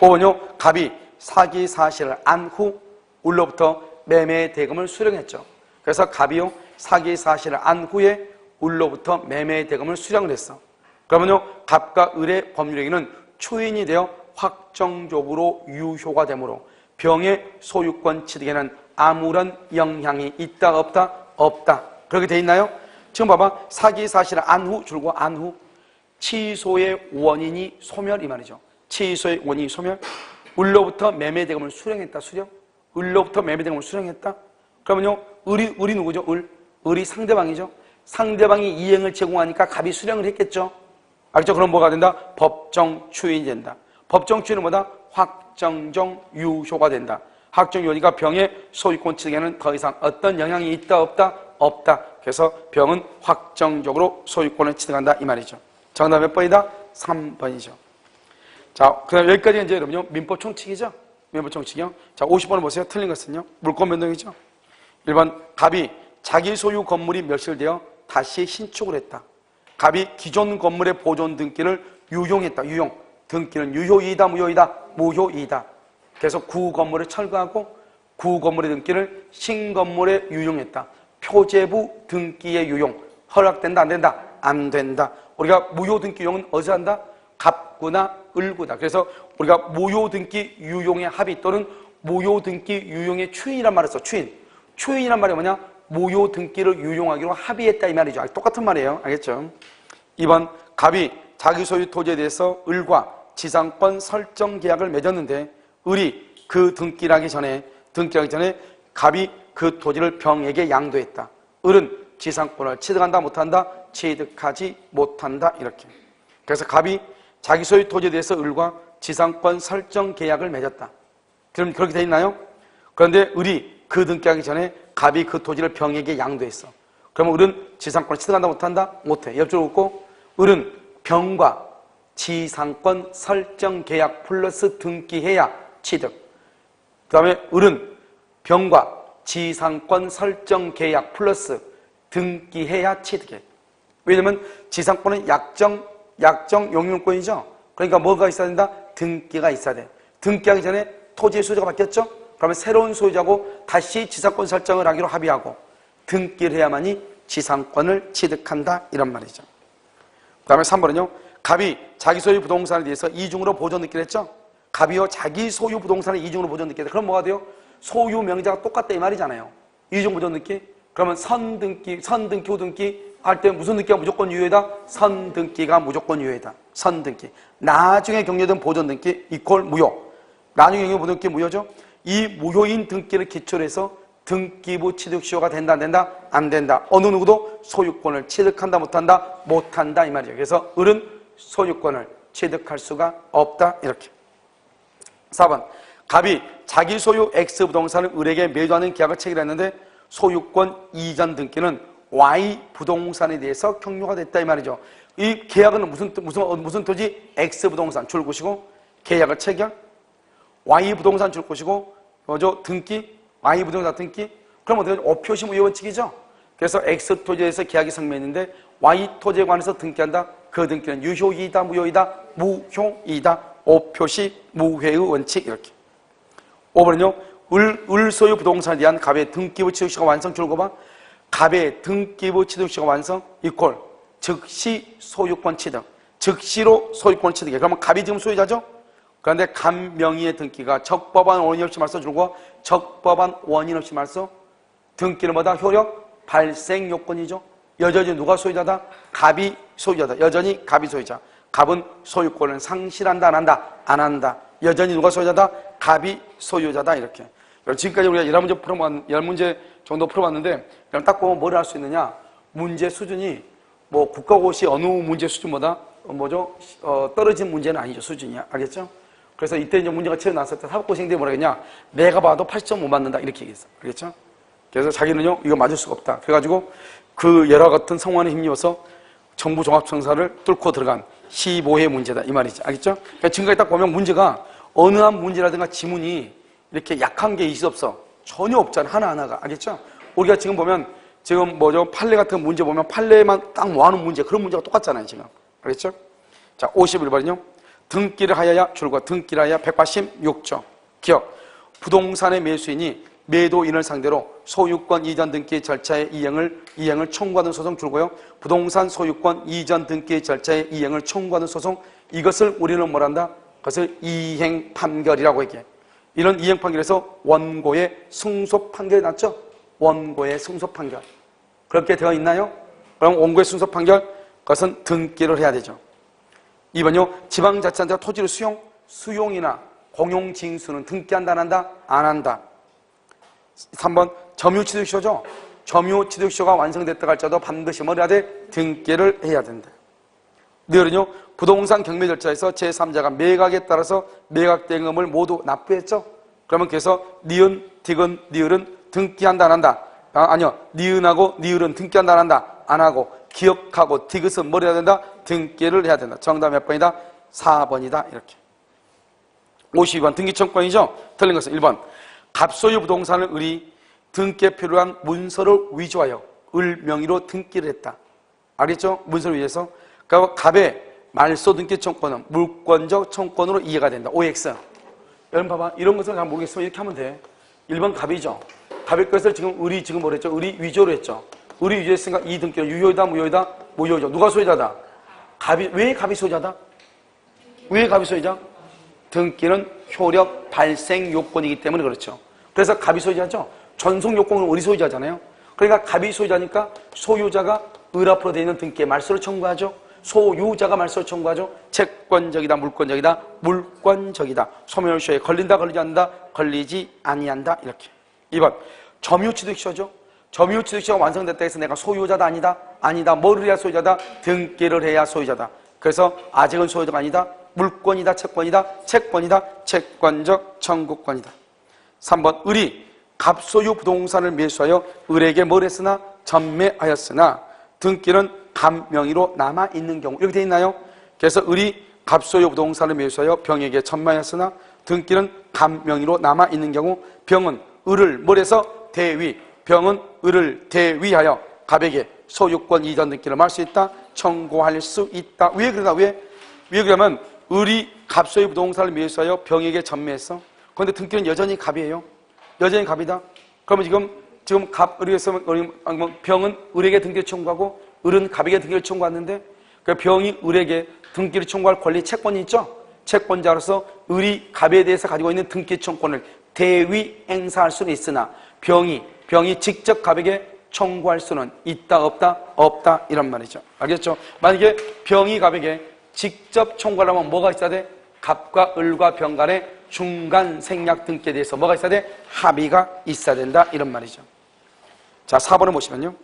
5번요. 갑이 사기 사실을 안 후 을로부터 매매 대금을 수령했죠. 그래서 갑이요. 사기 사실을 안 후에 을로부터 매매 대금을 수령을 했어. 그러면요. 갑과 을의 법률행위는 추인이 되어 확정적으로 유효가 되므로 병의 소유권 취득에는 아무런 영향이 있다 없다? 없다. 그렇게 돼 있나요? 지금 봐봐. 사기 사실을 안 후 줄고 안 후 취소의 원인이 소멸 이 말이죠. 취소의 원인이 소멸. 을로부터 매매 대금을 수령했다. 수령. 을로부터 매매 대금을 수령했다. 그러면요. 을이 누구죠? 을이 상대방이죠. 상대방이 이행을 제공하니까 갑이 수령을 했겠죠. 알죠? 그럼 뭐가 된다? 법정 추인이 된다. 법정 추인은 뭐다? 확정적 유효가 된다. 확정 유효니까 병의 소유권 취득에는 더 이상 어떤 영향이 있다 없다? 없다. 그래서 병은 확정적으로 소유권을 취득한다 이 말이죠. 정답 몇 번이다? 3번이죠. 자, 그 다음 여기까지 이제 여러분요 민법 총칙이죠. 민법 총칙이요. 자, 50번을 보세요. 틀린 것은요. 물권 변동이죠. 1번 갑이 자기 소유 건물이 멸실되어 다시 신축을 했다. 갑이 기존 건물의 보존 등기를 유용했다. 유용. 등기는 유효이다 무효이다? 무효이다. 그래서 구 건물을 철거하고 구 건물의 등기를 신건물에 유용했다. 표제부 등기의 유용 허락된다 안 된다? 안 된다. 우리가 무효 등기 유용은 어디서 한다? 갑구나 을구다. 그래서 우리가 무효 등기 유용의 합의 또는 무효 등기 유용의 추인이란 말을 써. 추인이란 말이 뭐냐? 무효 등기를 유용하기로 합의했다 이 말이죠. 똑같은 말이에요. 알겠죠? 2번 갑이 자기 소유 토지에 대해서 을과 지상권 설정 계약을 맺었는데 을이 그 등기하기 전에 갑이 그 토지를 병에게 양도했다. 을은 지상권을 취득한다 못한다? 취득하지 못한다. 이렇게. 그래서 갑이 자기 소유 토지에 대해서 을과 지상권 설정 계약을 맺었다. 그럼 그렇게 돼 있나요? 그런데 을이 그 등기하기 전에 갑이 그 토지를 병에게 양도했어. 그러면 을은 지상권을 취득한다 못한다? 못해. 옆줄 긋고 을은 병과 지상권 설정 계약 플러스 등기해야 취득. 그 다음에 을은 병과 지상권 설정 계약 플러스 등기해야 취득해. 왜냐면 지상권은 약정 용용권이죠. 그러니까 뭐가 있어야 된다? 등기가 있어야 돼. 등기하기 전에 토지의 소유자가 바뀌었죠? 그러면 새로운 소유자고 다시 지상권 설정을 하기로 합의하고 등기를 해야만이 지상권을 취득한다 이런 말이죠. 그 다음에 3번은요. 갑이 자기 소유 부동산에 대해서 이중으로 보존 등기를 했죠? 갑이요 자기 소유 부동산을 이중으로 보존 등기했다. 그럼 뭐가 돼요? 소유 명의자가 똑같다 이 말이잖아요. 이중 보존 등기. 그러면 선등기, 후등기 할 때 무슨 등기가 무조건 유효이다? 선등기가 무조건 유효이다. 선등기. 나중에 격려된 보존 등기 이퀄 무효. 나중에 격려된 보존 등기 무효죠? 이 무효인 등기를 기초로 해서 등기부 취득 시효가 된다 안 된다? 안 된다. 어느 누구도 소유권을 취득한다 못한다? 못한다 이 말이에요. 그래서 을은 소유권을 취득할 수가 없다 이렇게. 4번 갑이 자기 소유 X 부동산을 을에게 매도하는 계약을 체결했는데 소유권 이전 등기는 Y 부동산에 대해서 격려가 됐다 이 말이죠. 이 계약은 무슨 토지? X 부동산 줄 것이고 계약을 체결 Y 부동산 줄 것이고 뭐죠? 등기 Y 부동산 등기 그럼 어떻게 오표시 무효 원칙이죠. 그래서 X 토지에서 계약이 성명했는데 Y 토지에 관해서 등기한다. 그 등기는 유효이다 무효이다? 무효이다. 오표시 무효의 원칙 이렇게. 5번은요. 을 소유 부동산에 대한 갑의 등기부 취득시가 완성 줄거봐. 갑의 등기부 취득시가 완성 이퀄 즉시 소유권 취득. 즉시로 소유권 취득해. 그러면 갑이 지금 소유자죠? 그런데 갑 명의의 등기가 적법한 원인 없이 말써 줄고 적법한 원인 없이 말써 등기는 뭐다? 효력 발생 요건이죠. 여전히 누가 소유자다? 갑이 소유자다. 여전히 갑이 소유자. 갑은 소유권을 상실한다 안 한다? 안 한다. 여전히 누가 소유자다? 갑이 소유자다 이렇게. 지금까지 우리가 10문제 정도 풀어봤는데 그럼 딱 보면 뭘 할 수 있느냐? 문제 수준이 뭐 국가고시 어느 문제 수준보다 떨어진 문제는 아니죠. 수준이야. 알겠죠? 그래서 이때 이제 문제가 처음 나왔을 때 사법고시생들이 뭐라 했냐? 내가 봐도 80점 못 맞는다 이렇게 얘기했어. 알겠죠? 그래서 자기는요 이거 맞을 수가 없다. 그래가지고 그 여러 같은 성원에 힘입어서 정부 종합청사를 뚫고 들어간 15회 문제다 이 말이지. 알겠죠? 그러니까 지금까지 딱 보면 문제가 어느 한 문제라든가 지문이 이렇게 약한 게 없어. 전혀 없잖아. 하나하나가. 알겠죠? 우리가 지금 보면 지금 판례 같은 문제 보면 판례만 딱 모아놓은 문제, 그런 문제가 똑같잖아요, 지금. 알겠죠? 자, 51번은요. 등기를 하여야 줄과 등기를 하여야 186조. 기억. 부동산의 매수인이 매도인을 상대로 소유권 이전 등기 절차의 이행을 청구하는 소송 줄고요. 부동산 소유권 이전 등기 절차의 이행을 청구하는 소송, 이것을 우리는 뭐란다? 그것을 이행 판결이라고 얘기해. 이런 이행 판결에서 원고의 승소 판결이 났죠? 원고의 승소 판결. 그렇게 되어 있나요? 그럼 원고의 승소 판결, 그것은 등기를 해야 되죠. 2번요. 지방자치단체가 토지를 수용이나 공용징수는 등기한다, 안 한다? 안 한다. 3번 점유취득시효죠. 점유취득시효가 완성됐다고 할지라도 반드시 뭘 해야 돼? 등기를 해야 된다. 니은요. 부동산 경매 절차에서 제3자가 매각에 따라서 매각대금을 모두 납부했죠. 그러면 그래서 니은, 디귿, 니을은 등기한다, 안 한다? 아니요. 니은하고 니을은 등기한다, 안 한다? 안 하고, 기억하고 디귿은 뭘 해야 된다? 등기를 해야 된다. 정답 몇 번이다? 4번이다. 이렇게. 52번 등기청권이죠. 틀린 것은 1번. 갑소유 부동산을 등기에 필요한 문서를 위조하여 을 명의로 등기를 했다. 알겠죠? 문서를 위해서. 그러니까 갑의 말소 등기청권은 물권적 청권으로 이해가 된다. OX. 여러분 봐봐. 이런 것을 잘 모르겠으면 이렇게 하면 돼. 1번 갑이죠. 갑의 것을 지금 지금 뭐랬죠? 위조로 했죠. 위조했으니까 이 등기는 유효이다, 무효이다? 무효죠. 누가 소유자다? 왜 갑이 소유자다? 왜 갑이 소유자? 등기는 효력 발생 요건이기 때문에 그렇죠. 그래서 갑이 소유자죠. 전속 요건은 을이 소유자잖아요. 그러니까 갑이 소유자니까 소유자가 을 앞으로 되어 있는 등기에 말소를 청구하죠. 소유자가 말소를 청구하죠. 채권적이다, 물권적이다, 물권적이다. 소멸시효에 걸린다, 걸리지 않는다, 걸리지 아니한다. 이렇게. 2번 점유취득시효죠. 점유취득시효가 완성됐다 해서 내가 소유자다, 아니다? 아니다. 뭐를 해야 소유자다? 등기를 해야 소유자다. 그래서 아직은 소유자가 아니다. 물권이다, 채권이다, 채권이다, 채권적 청구권이다. 3번 을이 갑소유 부동산을 매수하여 을에게 뭘 했으나? 전매하였으나 등기는 갑 명의로 남아있는 경우, 이렇게 되어 있나요? 그래서 을이 갑소유 부동산을 매수하여 병에게 전매하였으나 등기는 갑 명의로 남아있는 경우 병은 을을 뭘 해서? 대위. 병은 을을 대위하여 갑에게 소유권 이전 등기를 말 수 있다, 청구할 수 있다. 왜 그러나? 왜 그러면 을이 갑소유 부동산을 매수하여 병에게 전매했어. 그런데 등기는 여전히 갑이에요. 여전히 갑이다. 그러면 지금 병은 을에게 등기를 청구하고 을은 갑에게 등기를 청구하는데 그 병이 을에게 등기를 청구할 권리, 채권이 있죠. 채권자로서 을이 갑에 대해서 가지고 있는 등기 청구권을 대위 행사할 수는 있으나 병이 직접 갑에게 청구할 수는 있다, 없다? 없다. 이런 말이죠. 알겠죠? 만약에 병이 갑에게 직접 청구하려면 뭐가 있어야 돼? 갑과 을과 병 간의 중간 생략 등기에 대해서 뭐가 있어야 돼? 합의가 있어야 된다. 이런 말이죠. 자, 4번을 보시면요.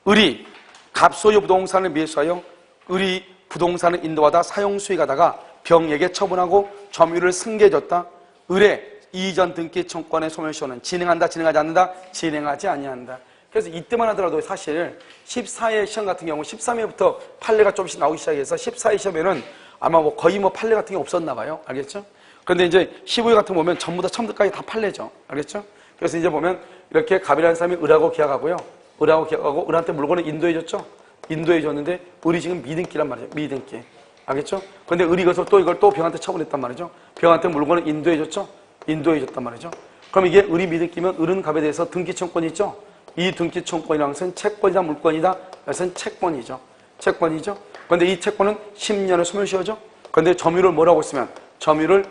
을이 갑소유 부동산을 매수하여 을이 부동산을 인도하다 사용 수익하다가 병에게 처분하고 점유를 승계해줬다. 을의 이전 등기 청권의 소멸시효는 진행한다, 진행하지 않는다? 진행하지 아니한다. 그래서 이때만 하더라도 사실 14회 시험 같은 경우 13회부터 판례가 조금씩 나오기 시작해서 14회 시험에는 아마 거의 판례 같은 게 없었나 봐요. 알겠죠? 그런데 이제 15회 같은 거 보면 전부 다 처음부터까지 다 판례죠. 알겠죠? 그래서 이제 보면 이렇게 갑이라는 사람이 을하고 계약하고요. 을하고 계약하고 을한테 물건을 인도해줬죠? 인도해줬는데 을이 지금 미등기란 말이죠. 미등기. 알겠죠? 그런데 을이 가서 또 이걸 또 병한테 처분했단 말이죠. 병한테 물건을 인도해줬죠? 인도해줬단 말이죠. 그럼 이게 을이 미등기면 을은 갑에 대해서 등기청권이 있죠? 이 등기청권이라는 것은 채권이다, 물권이다? 그것은 채권이죠. 채권이죠? 그런데 이 채권은 10년의 소멸시효죠? 그런데 점유를 뭐라고 했으면? 점유를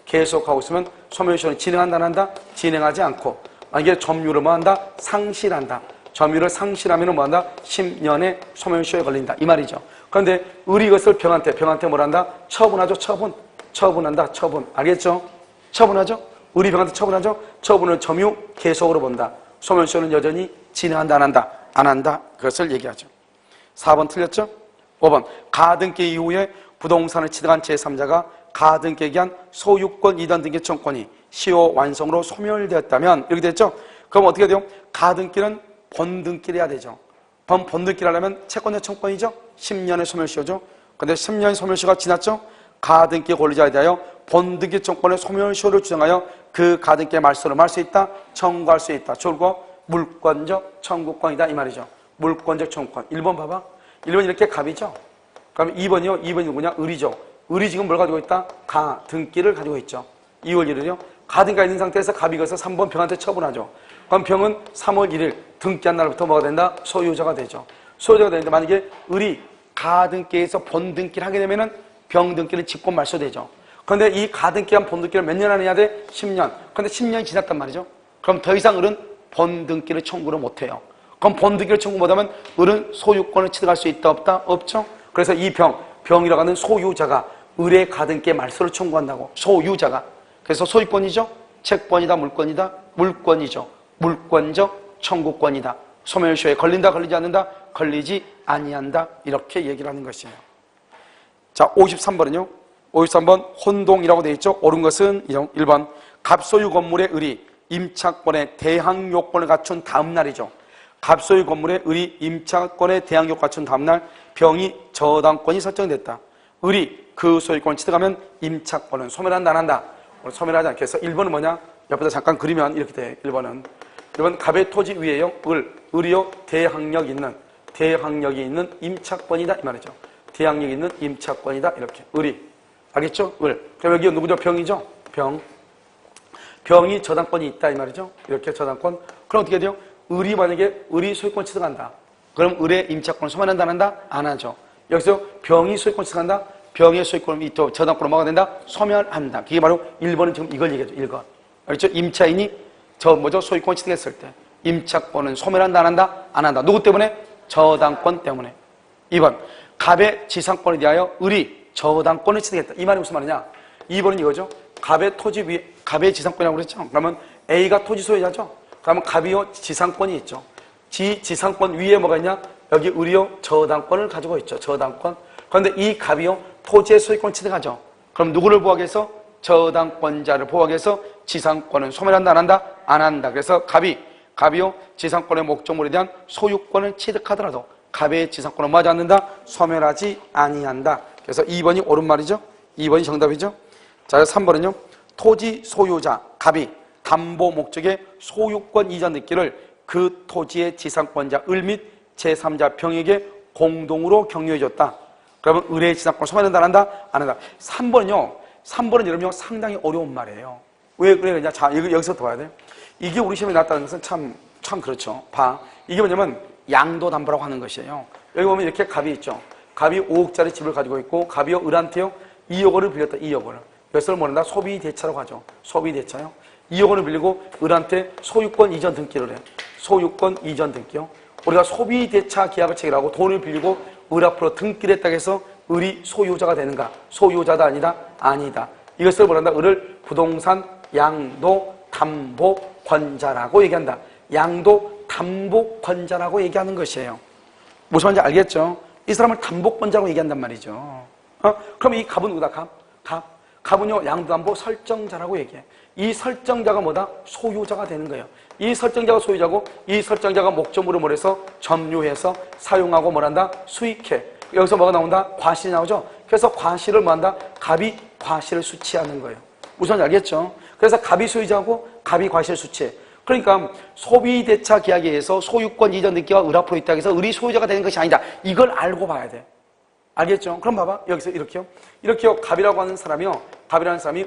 계속하고 있으면 소멸시효는 진행한다, 안 한다? 진행하지 않고. 만약에 점유를 뭐 한다? 상실한다. 점유를 상실하면 뭐 한다? 10년의 소멸시효에 걸린다. 이 말이죠. 그런데 을이 이것을 병한테 뭘 한다? 처분하죠, 처분한다, 처분. 알겠죠? 처분하죠? 을이 병한테 처분하죠? 처분을 점유 계속으로 본다. 소멸시효는 여전히 진행한다, 안 한다? 안 한다. 그것을 얘기하죠. 4번 틀렸죠? 5번 가등기 이후에 부동산을 취득한 제3자가 가등기에 기한 소유권 이전 등기 청권이 시효 완성으로 소멸되었다면 이렇게 됐죠? 그럼 어떻게 돼요? 가등기는 본등기를 해야 되죠. 본등기를 하려면 채권자 청권이죠? 10년의 소멸시효죠? 근데 10년의 소멸시효가 지났죠? 가등기의 권리자에 대하여 본등기 청구권의 소멸시효를 주장하여 그 가등기의 말소를 말 수 있다, 청구할 수 있다. 줄거 물권적 청구권이다 이 말이죠. 물권적 청구권. 1번 봐봐. 1번 이렇게 갑이죠. 그럼 2번이요. 2번이 누구냐? 을이죠. 을이 지금 뭘 가지고 있다? 가등기를 가지고 있죠. 2월 1일이요. 가등기가 있는 상태에서 갑이 가서 3번 병한테 처분하죠. 그럼 병은 3월 1일 등기한 날부터 뭐가 된다? 소유자가 되죠. 소유자가 되는데 만약에 을이 가등기에서 본등기를 하게 되면은 병등기는 직권 말소되죠. 그런데 이 가등기한 본등기를 몇 년 안에 해야 돼? 10년. 그런데 10년이 지났단 말이죠. 그럼 더 이상 을은 본등기를 청구를 못해요. 그럼 본등기를 청구 못하면 을은 소유권을 취득할 수 있다 없다? 없죠. 그래서 이 병이라고 하는 소유자가 을의 가등기에 말소를 청구한다고. 소유자가. 그래서 소유권이죠. 채권이다 물권이다? 물권이죠. 물권적 청구권이다. 소멸시효에 걸린다 걸리지 않는다? 걸리지 아니한다. 이렇게 얘기를 하는 것이에요. 자, 53번은요. 53번 혼동이라고 되어 있죠. 옳은 것은 1번 갑소유 건물의 을이 임차권의 대항 요건을 갖춘 다음 날이죠. 갑소유 건물의 을이 임차권의 대항 요건을 갖춘 다음 날 병이 저당권이 설정됐다. 을이 그 소유권을 취득하면 임차권은 소멸한다 안 한다? 소멸하지 않게 해서 1번은 뭐냐? 옆에다 잠깐 그리면 이렇게 돼. 1번은 갑의 토지 위에요. 을이요. 대항력이 있는 임차권이다 이 말이죠. 대항력이 있는 임차권이다 이렇게. 을이. 알겠죠? 을. 그럼 여기 누구죠? 병이죠? 병이 저당권이 있다 이 말이죠. 이렇게 저당권. 그럼 어떻게 돼요? 을이 만약에 을이 소유권 취득한다. 그럼 을의 임차권을 소멸한다 안 한다? 안 하죠. 여기서 병이 소유권 취득한다. 병의 소유권이 또 저당권으로 뭐가 된다? 소멸한다. 그게 바로 1번은 지금 이걸 얘기하죠. 1번. 알겠죠? 임차인이 소유권 취득했을 때 임차권은 소멸한다 안 한다? 안 한다. 누구 때문에? 저당권 때문에. 2번. 갑의 지상권에 대하여 을이 저당권을 취득했다. 이 말이 무슨 말이냐? 2번은 이거죠. 갑의 토지 위에, 갑의 지상권이라고 그랬죠. 그러면 A가 토지 소유자죠. 그러면 갑이요 지상권이 있죠. 지상권 위에 뭐가 있냐? 여기 을이요 저당권을 가지고 있죠. 저당권. 그런데 이 갑이요 토지의 소유권을 취득하죠. 그럼 누구를 보호하기 위해서? 저당권자를 보호하기 위해서 지상권은 소멸한다 안 한다? 안 한다. 그래서 갑이요 지상권의 목적물에 대한 소유권을 취득하더라도 갑의 지상권은 뭐하지 않는다? 소멸하지 아니한다. 그래서 2번이 옳은 말이죠. 2번이 정답이죠. 자, 3번은요. 토지 소유자 갑이 담보 목적의 소유권 이전 등기를 그 토지의 지상권자 을 및 제3자 병에게 공동으로 경유해줬다. 그러면 을의 지상권을 소멸한다 안 한다? 안 한다. 3번은 여러분 상당히 어려운 말이에요. 왜 그러냐? 자, 여기서부터 봐야 돼. 이게 우리 시험에 나왔다는 것은 참 그렇죠. 봐. 이게 뭐냐면 양도담보라고 하는 것이에요. 여기 보면 이렇게 갑이 있죠. 갑이 5억짜리 집을 가지고 있고 갑이요 을한테요 2억 원을 빌렸다. 2억 원을. 이것을 뭐란다? 소비대차라고 하죠. 소비대차요. 2억 원을 빌리고 을한테 소유권 이전 등기를 해. 소유권 이전 등기요. 우리가 소비대차 계약을 체결하고 돈을 빌리고 을 앞으로 등기를 했다고 해서 을이 소유자가 되는가? 소유자다 아니다? 아니다. 이것을 뭐란다? 을을 부동산 양도 담보권자라고 얘기한다. 양도 담보권자라고 얘기하는 것이에요. 무슨 말인지 알겠죠? 이 사람을 담보권자라고 얘기한단 말이죠. 그럼 이 갑은 누구다? 갑은요 양도담보 설정자라고 얘기해. 이 설정자가 뭐다? 소유자가 되는 거예요. 이 설정자가 소유자고 이 설정자가 목적물을 뭐래서 점유해서 사용하고 뭐란다? 수익해. 여기서 뭐가 나온다? 과실이 나오죠. 그래서 과실을 뭐한다? 갑이 과실을 수취하는 거예요. 무슨 말인지 알겠죠? 그래서 갑이 소유자고 갑이 과실을 수취해. 그러니까 소비대차 계약에 의해서 소유권 이전 등기가 을 앞으로 있다고 해서 을이 소유자가 되는 것이 아니다. 이걸 알고 봐야 돼. 알겠죠? 그럼 봐봐. 여기서 이렇게요. 갑이라고 하는 사람이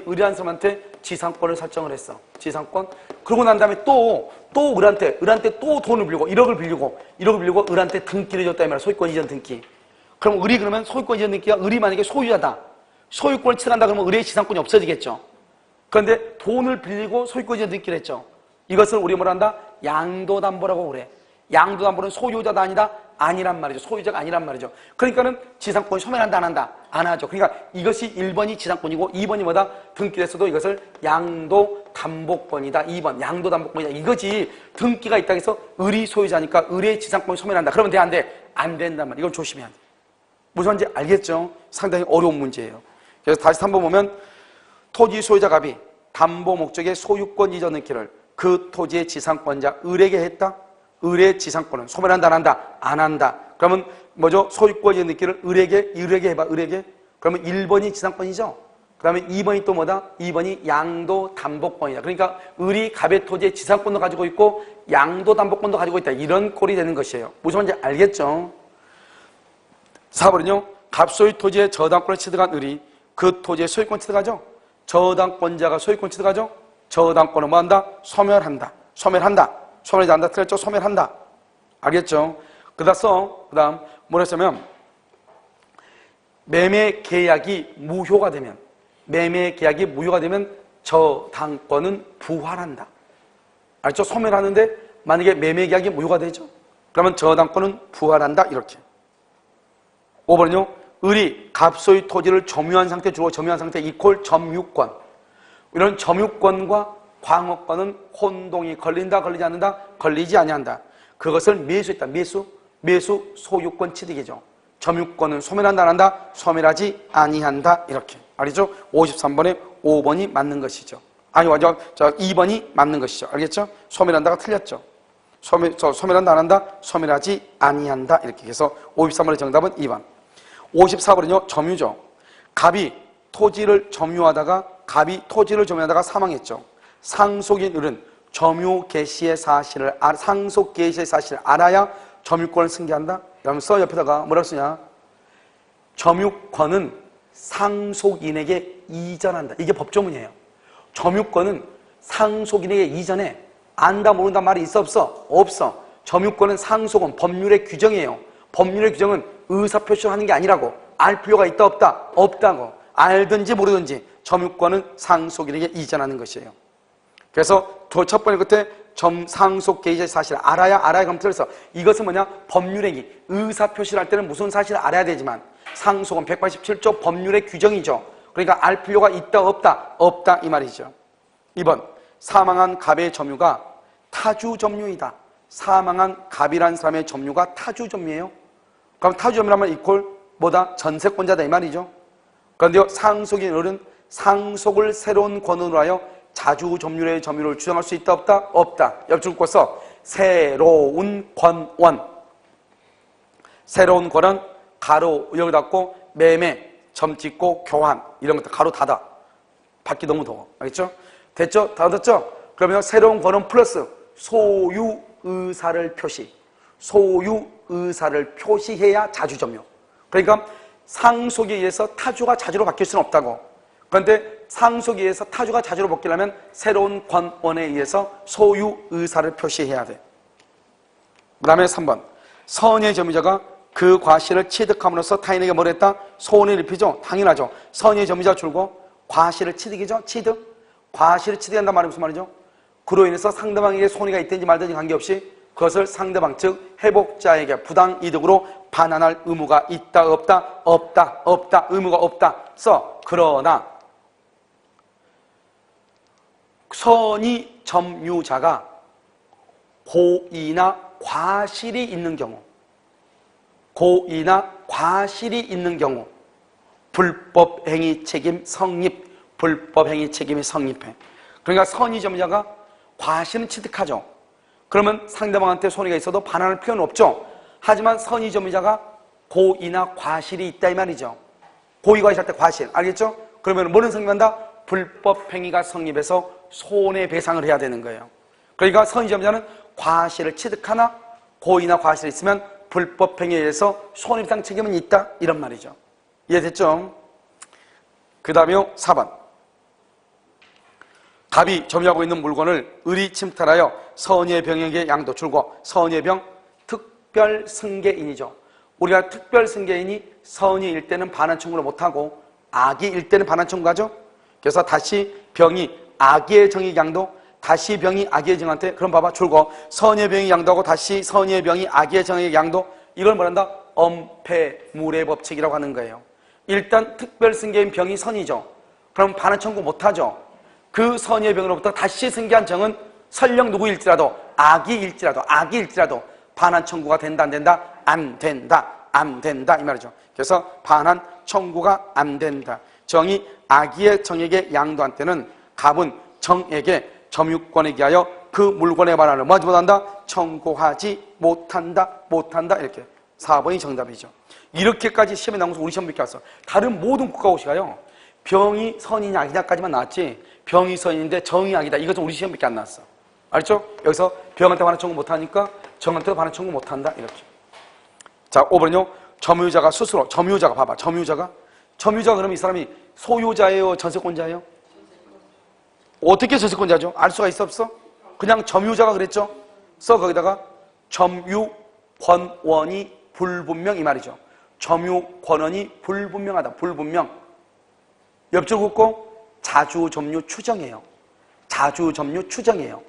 을이라는 사람한테 지상권을 설정을 했어. 지상권. 그러고 난 다음에 또 을한테 또 돈을 빌리고 1억을 빌리고 을한테 등기를 줬다 이 말이야. 소유권 이전 등기. 그럼 을이 그러면 소유권 이전 등기가 을이 만약에 소유자다. 소유권을 취득한다 그러면 을의 지상권이 없어지겠죠. 그런데 돈을 빌리고 소유권 이전 등기를 했죠. 이것을 우리 뭐라 한다? 양도담보라고 그래. 양도담보는 소유자다 아니다? 아니란 말이죠. 소유자가 아니란 말이죠. 그러니까는 지상권이 소멸한다 안 한다? 안 하죠. 그러니까 이것이 1번이 지상권이고 2번이 뭐다? 등기를 했어도 이것을 양도담보권이다. 2번 양도담보권이다. 이거지. 등기가 있다고 해서 을이 소유자니까 을의 지상권이 소멸한다. 그러면 돼? 안 돼? 안 된단 말이야. 이걸 조심해야 돼. 무슨 말인지 알겠죠? 상당히 어려운 문제예요. 그래서 다시 한번 보면 토지 소유자 갑이 담보 목적의 소유권 이전 등기를 그 토지의 지상권자 을에게 했다? 을의 지상권은 소멸한다 안 한다? 안 한다. 그러면 뭐죠? 소유권 이전 등기를 을에게 해봐. 그러면 1번이 지상권이죠. 그 다음에 2번이 또 뭐다? 2번이 양도 담보권이다. 그러니까 을이 갑의 토지의 지상권도 가지고 있고 양도 담보권도 가지고 있다. 이런 꼴이 되는 것이에요. 무슨 말인지 알겠죠? 4번은요. 갑소유 토지의 저당권을 취득한 을이 그 토지의 소유권 취득하죠. 저당권자가 소유권 취득하죠. 저당권을 뭐한다? 소멸한다. 소멸한다. 소멸하지 않는다. 틀렸죠? 소멸한다. 알겠죠? 그 다음 뭐라 했냐면 매매 계약이 무효가 되면 저당권은 부활한다. 알죠? 소멸하는데 만약에 매매 계약이 무효가 되죠. 그러면 저당권은 부활한다. 이렇게. 5번은요. 을이 갑소유 토지를 점유한 상태, 주로 점유한 상태 이퀄 점유권. 이런 점유권과 광업권은 혼동이 걸린다, 걸리지 않는다? 걸리지 아니한다. 그것을 매수했다. 매수 소유권 취득이죠. 점유권은 소멸한다, 안 한다? 소멸하지 아니한다. 이렇게. 알겠죠? 53번에 5번이 맞는 것이죠. 아니, 맞아. 2번이 맞는 것이죠. 알겠죠? 소멸한다가 틀렸죠. 소멸한다, 안 한다? 소멸하지 아니한다. 이렇게 해서 53번의 정답은 2번. 54번은요, 점유죠. 갑이 토지를 점유하다가 사망했죠. 상속인 을은 점유 개시의 사실을, 상속 개시의 사실을 알아야 점유권을 승계한다? 그러면서 옆에다가 뭐라고 쓰냐? 점유권은 상속인에게 이전한다. 이게 법조문이에요. 점유권은 상속인에게 이전해. 안다 모른다 말이 있어 없어? 없어. 점유권은 상속은 법률의 규정이에요. 법률의 규정은 의사표시를 하는 게 아니라고. 알 필요가 있다 없다? 없다고. 알든지 모르든지 점유권은 상속인에게 이전하는 것이에요. 그래서 첫 번째 끝에 상속 개시의 사실을 알아야 그럼 틀려서 이것은 뭐냐? 법률행위. 의사표시를 할 때는 무슨 사실을 알아야 되지만 상속은 187조 법률의 규정이죠. 그러니까 알 필요가 있다 없다? 없다 이 말이죠. 2번 사망한 갑의 점유가 타주 점유이다. 사망한 갑이란 사람의 점유가 타주 점유예요. 그럼 타주 점유라면 이퀄 뭐다? 전세권자다 이 말이죠. 그런데요 상속인 을은 상속을 새로운 권한으로 하여 자주 점유의 점유를 주장할 수 있다 없다? 없다. 옆줄 긋고서 새로운 권원. 새로운 권한 가로 여기 닫고 매매 점 찍고 교환 이런 것들 가로 닫아. 받기 너무 더워. 알겠죠? 됐죠? 다 됐죠? 그러면 새로운 권한 플러스 소유 의사를 표시. 소유 의사를 표시해야 자주 점유. 그러니까 상속에 의해서 타주가 자주로 바뀔 수는 없다고. 그런데 상속에 의해서 타주가 자주로 바뀌려면 새로운 권원에 의해서 소유 의사를 표시해야 돼. 그 다음에 3번 선의 점유자가 그 과실을 취득함으로써 타인에게 뭘 했다? 손해를 입히죠. 당연하죠. 선의 점유자 줄고 과실을 취득이죠. 취득. 과실을 취득한단 말이 무슨 말이죠? 그로 인해서 상대방에게 손해가 있든지 말든지 관계없이 그것을 상대방 즉 회복자에게 부당이득으로 반환할 의무가 있다 없다? 없다. 없다. 의무가 없다. 그러나 선의 점유자가 고의나 과실이 있는 경우 불법행위 책임 성립. 불법행위 책임이 성립해. 그러니까 선의 점유자가 과실은 취득하죠. 그러면 상대방한테 손해가 있어도 반환할 필요는 없죠. 하지만 선의 점유자가 고의나 과실이 있다 이 말이죠. 고의 과실할 때 과실. 알겠죠? 그러면 뭐는 성립한다? 불법행위가 성립해서 손해배상을 해야 되는 거예요. 그러니까 선의 점유자는 과실을 취득하나 고의나 과실이 있으면 불법행위에 의해서 손해배상 책임은 있다 이런 말이죠. 이해됐죠? 그 다음에요 4번 갑이 점유하고 있는 물건을 을이 침탈하여 선의의 병에게 양도 줄고 선의의 병 특별승계인이죠. 우리가 특별승계인이 선의일 때는 반환 청구를 못하고 악의일 때는 반환 청구하죠. 그래서 다시 병이 악의의 정의 양도 다시 병이 악의의 정한테 그럼 봐봐 줄고 선의의 병이 양도하고 다시 선의의 병이 악의의 정의 양도 이걸 뭐란다? 엄폐물의 법칙이라고 하는 거예요. 일단 특별승계인 병이 선이죠. 그럼 반환 청구 못하죠. 그 선의의 병으로부터 다시 승계한 정은 설령 누구일지라도 악의일지라도 반환 청구가 된다 안 된다? 안 된다. 안 된다 이 말이죠. 그래서 반환 청구가 안 된다. 정이 악의의 정에게 양도한 때는 갑은 정에게 점유권에 기하여 그 물건의 반환을 뭐하지 못한다? 청구하지 못한다 이렇게 4번이 정답이죠. 이렇게까지 시험에 나온 것은 우리 시험밖에 왔어. 다른 모든 국가고시가요, 병이 선이냐 악이냐까지만 나왔지, 병이 선인데 정이 악이다, 이것은 우리 시험밖에 안 나왔어. 알죠? 여기서 병한테 반환 청구 못하니까 정한테도 반환 청구 못한다, 이렇게. 자, 5번은요, 점유자가 스스로, 점유자가 봐봐, 점유자가 그러면 이 사람이 소유자예요, 전세권자예요? 어떻게 전세권자죠? 알 수가 있어, 없어? 그냥 점유자가 그랬죠? 거기다가 점유권원이 불분명, 이 말이죠. 점유권원이 불분명하다, 불분명. 옆줄 긋고 자주점유 추정이에요. 자주점유 추정이에요.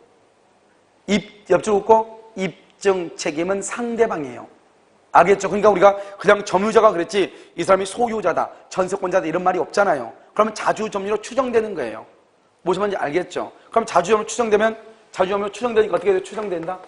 옆줄 긋고 입증 책임은 상대방이에요. 알겠죠? 그러니까 우리가 그냥 점유자가 그랬지 이 사람이 소유자다, 전세권자다 이런 말이 없잖아요. 그러면 자주점유로 추정되는 거예요. 무슨 말인지 알겠죠? 그럼 자주점유로 추정되면, 자주점유로 추정되니까 어떻게 돼요? 추정된다?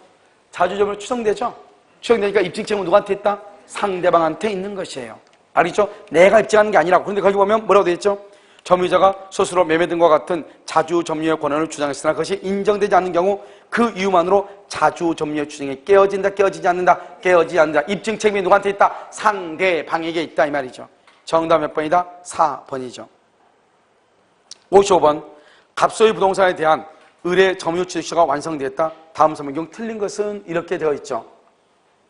자주점유로 추정되죠? 추정되니까 입증 책임은 누구한테 있다? 상대방한테 있는 것이에요. 알겠죠? 내가 입증하는 게 아니라고. 그런데 거기 보면 뭐라고 되어 있죠? 점유자가 스스로 매매 등과 같은 자주점유의 권한을 주장했으나 그것이 인정되지 않는 경우 그 이유만으로 자주점유의 추정이 깨어진다, 깨어지지 않는다, 깨어지지 않는다. 입증 책임이 누구한테 있다? 상대방에게 있다, 이 말이죠. 정답 몇 번이다? 4번이죠. 55번. 갑소유 부동산에 대한 의뢰 점유 취득서가 완성되었다. 다음 설명 틀린 것은 이렇게 되어 있죠.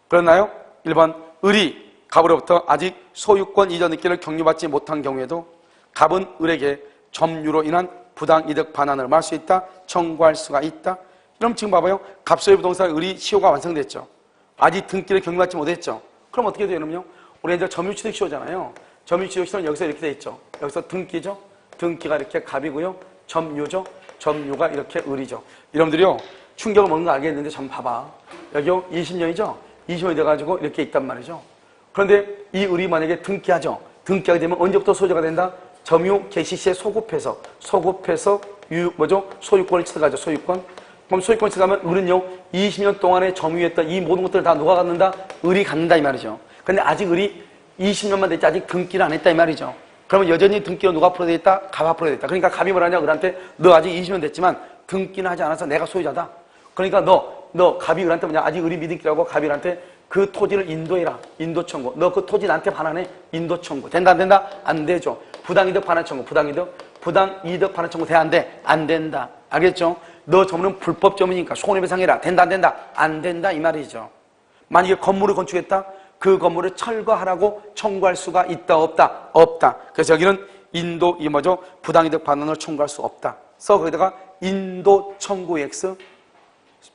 그렇나요? 1번. 을이 갑으로부터 아직 소유권 이전 느끼를 경유받지 못한 경우에도 갑은 을에게 점유로 인한 부당이득 반환을 말할 수 있다, 청구할 수가 있다. 그럼 지금 봐봐요. 갑소유 부동산 을이 시효가 완성됐죠. 아직 등기를 경유받지 못했죠. 그럼 어떻게 돼요? 그럼요? 우리 이제 점유취득시효잖아요. 점유취득시효는 여기서 이렇게 돼 있죠. 여기서 등기죠. 등기가 이렇게 갑이고요. 점유죠. 점유가 이렇게 을이죠. 여러분들이요, 충격을 먹는 거 알겠는데 좀 봐봐. 여기요 20년이죠. 20년이 돼가지고 이렇게 있단 말이죠. 그런데 이 을이 만약에 등기하죠. 등기하게 되면 언제부터 소유자가 된다? 점유 개시 시에 소급해서 소유권을 취득하죠. 소유권. 그럼 소유권을 취득하면 을은요 20년 동안에 점유했던 이 모든 것들을 다 누가 갖는다? 을이 갖는다, 이 말이죠. 근데 아직 을이 20년만 됐지 아직 등기를 안 했다, 이 말이죠. 그러면 여전히 등기로 누가 풀어야 되겠다? 갑 앞으로 되겠다. 그러니까 갑이 뭐라냐? 을한테 너 아직 20년 됐지만 등기는 하지 않아서 내가 소유자다. 그러니까 너 갑이 을한테 뭐냐? 아직 을이 미등기라고 갑이 을한테 그 토지를 인도해라. 인도 청구. 너 그 토지 나한테 반환해. 인도 청구. 된다, 안 된다? 안 되죠. 부당이득 반환 청구. 부당이득 반환 청구 돼, 안 돼? 안 된다. 알겠죠? 너 점유는 불법 점유니까 손해배상해라. 된다, 안 된다? 안 된다, 이 말이죠. 만약에 건물을 건축했다? 그 건물을 철거하라고 청구할 수가 있다, 없다? 없다. 그래서 여기는 인도, 부당이득 반환을 청구할 수 없다. 그래서 거기다가 인도 청구 X,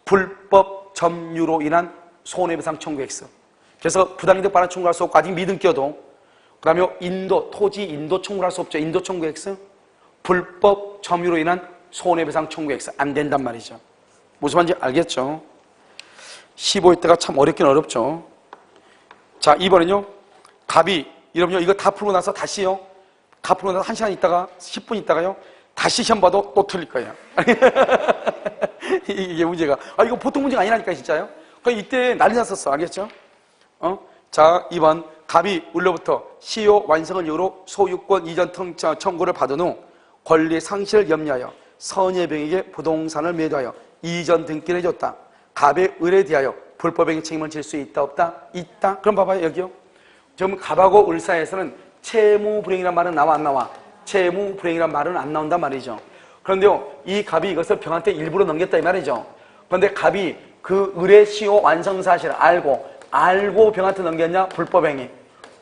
불법 점유로 인한 손해배상 청구 X. 그래서 부당이득 반환 청구할 수 없고 아직 미등 껴도, 그 다음에 토지 인도 청구를 할 수 없죠. 인도 청구 X, 불법 점유로 인한 손해배상 청구 X. 안 된단 말이죠. 무슨 말인지 알겠죠? 15일 때가 참 어렵긴 어렵죠. 자, 2번은요. 갑이, 여러분요, 이거 다 풀고 나서 다시요. 다 풀고 나서 1시간 있다가, 10분 있다가요. 다시 시험 봐도 또 틀릴 거예요. 이게 문제가. 이거 보통 문제가 아니라니까, 진짜요. 그러니까 이때 난리 났었어. 알겠죠? 자, 2번. 갑이 을로부터 시효 완성을 이유로 소유권 이전 청구를 받은 후 권리 상실을 염려하여 선예병에게 부동산을 매도하여 이전 등기를 해줬다. 갑의 을에 대하여 불법행위 책임을 질 수 있다, 없다? 있다. 그럼 봐봐요, 여기요. 지금 갑하고 을 사이에서는 채무불행이란 말은 나와, 안 나와? 채무불행이란 말은 안 나온단 말이죠. 그런데요, 이 갑이 이것을 병한테 일부러 넘겼다, 이 말이죠. 그런데 갑이 그 을의 시효 완성 사실을 알고 병한테 넘겼냐? 불법행위.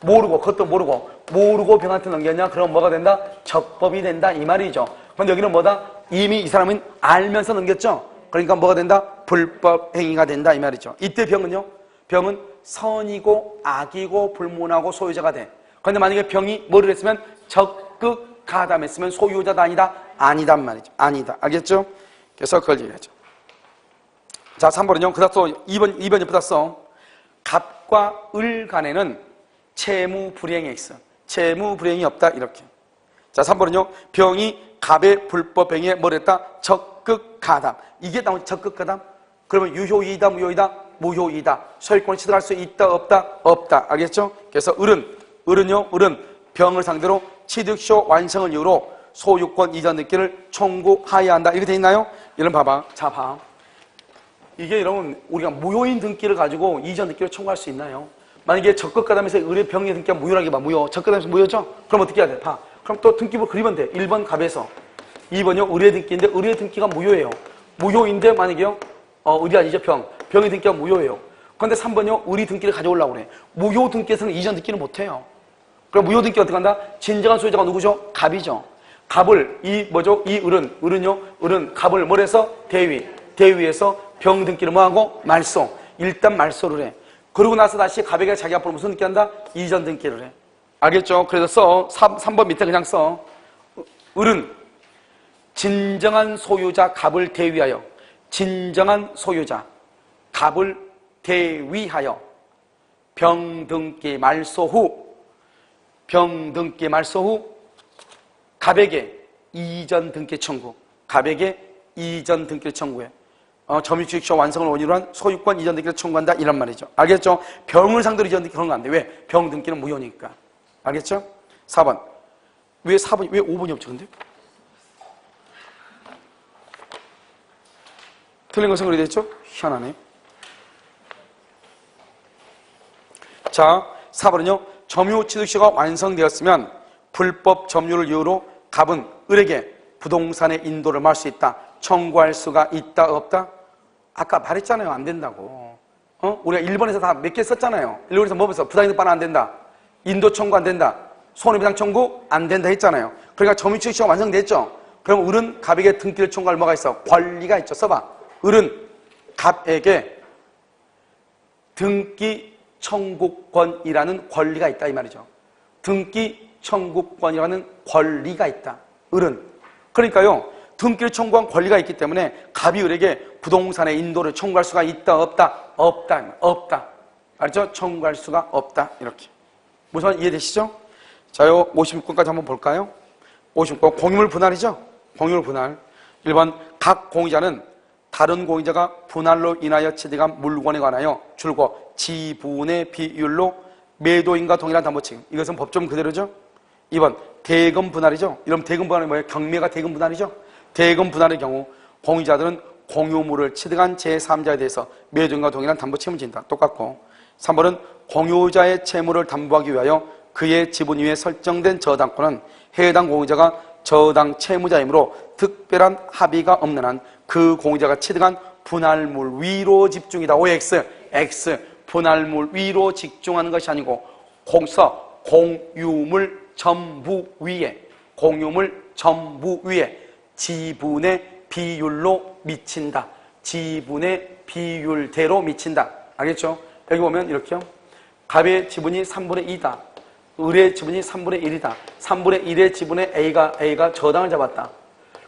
모르고, 그것도 모르고 병한테 넘겼냐? 그럼 뭐가 된다? 적법이 된다, 이 말이죠. 그런데 여기는 뭐다? 이미 이 사람은 알면서 넘겼죠? 그러니까 뭐가 된다? 불법 행위가 된다, 이 말이죠. 이때 병은요? 병은 선이고 악이고 불문하고 소유자가 돼. 그런데 만약에 병이 뭐를 했으면 적극 가담했으면 소유자다, 아니다? 아니단 말이죠. 아니다. 알겠죠? 그래서 그걸 얘기하죠. 자, 3번은요. 그다음 또 2번 옆에다 써. 갑과 을 간에는 채무 불이행이 있어. 채무 불이행이 없다, 이렇게. 자, 3번은요. 병이 갑의 불법 행위에 뭘 했다? 적극 가담. 이게 나오는 적극 가담? 그러면 유효이다, 무효이다? 무효이다. 소유권을 취득할 수 있다, 없다? 없다. 알겠죠? 그래서 을은요, 병을 상대로 취득시효 완성을 이유로 소유권 이전 등기를 청구하여야 한다. 이렇게 돼 있나요? 이런 봐봐. 자, 봐. 이게 여러분, 우리가 무효인 등기를 가지고 이전 등기를 청구할 수 있나요? 만약에 적극가담에서 을의 병의 등기가 무효라게 봐. 무효. 적극가담에서 무효죠? 그럼 어떻게 해야 돼? 봐. 그럼 또 등기부 그리면 돼. 1번 갑에서. 2번요. 을의 등기인데 을의 등기가 무효예요. 무효인데 만약에요. 을이 아니죠. 병의 등기가 무효예요. 그런데 3번요. 을이 등기를 가져오려고 그래. 무효 등기에서는 이전 등기는 못해요. 그럼 무효 등기 어떻게 한다? 진정한 소유자가 누구죠? 갑이죠. 갑을 이 을은 갑을 뭘 해서? 대위에서 병 등기를 뭐하고? 말소. 일단 말소를 해. 그러고 나서 다시 갑에게 자기 앞으로 무슨 등기 한다? 이전 등기를 해. 알겠죠? 그래서 써. 3번 밑에 그냥 써. 을은 진정한 소유자 갑을 대위하여 진정한 소유자 갑을 대위하여 병등기 말소 후 갑에게 이전 등기 청구. 갑에게 이전 등기를 청구해. 점유주식시효 완성을 원인으로 한 소유권 이전 등기를 청구한다 이런 말이죠. 알겠죠? 병을 상대로 이전 등기 그런 거 안 돼. 왜? 병 등기는 무효니까. 알겠죠? 4번. 왜 5번이 없죠, 근데? 틀린 것은 그리 됐죠? 희한하네. 자, 4번은요. 점유취득시효가 완성되었으면 불법 점유를 이유로 갑은 을에게 부동산의 인도를 말 수 있다. 청구할 수가 있다, 없다? 아까 말했잖아요. 안 된다고. 우리가 1번에서 다 몇 개 썼잖아요. 1번에서 뭐 했어? 부당이득 반환 안 된다. 인도 청구 안 된다. 손해배상 청구 안 된다 했잖아요. 그러니까 점유취득시효가 완성됐죠? 그럼 을은 갑에게 등기를 청구할 뭐가 있어? 권리가 있죠. 써봐. 을은 갑에게 등기 청구권이라는 권리가 있다 이 말이죠. 등기 청구권이라는 권리가 있다. 을은. 그러니까요. 등기를 청구한 권리가 있기 때문에 갑이 을에게 부동산의 인도를 청구할 수가 있다 없다? 없다. 알죠? 청구할 수가 없다. 이렇게. 무슨 이해되시죠? 자, 요 56권까지 한번 볼까요? 56권 공유물 분할이죠? 공유물 분할. 1번 각 공유자는 다른 공유자가 분할로 인하여 취득한 물건에 관하여 줄곧 지분의 비율로 매도인과 동일한 담보 책임. 이것은 법조문 그대로죠? 2번 대금 분할이죠? 이러면 대금 분할이 뭐예요? 경매가 대금 분할이죠? 대금 분할의 경우 공유자들은 공유물을 취득한 제3자에 대해서 매도인과 동일한 담보 책임을 진다. 똑같고 3번은 공유자의 채무를 담보하기 위하여 그의 지분 위에 설정된 저당권은 해당 공유자가 저당 채무자이므로 특별한 합의가 없는 한 그 공유자가 취득한 분할물 위로 집중이다. OX, X, 분할물 위로 집중하는 것이 아니고 공유물 전부 위에 지분의 비율로 미친다. 지분의 비율대로 미친다. 알겠죠? 여기 보면 이렇게요. 갑의 지분이 3분의 2다. 을의 지분이 3분의 1이다. 3분의 1의 지분에 A가 저당을 잡았다.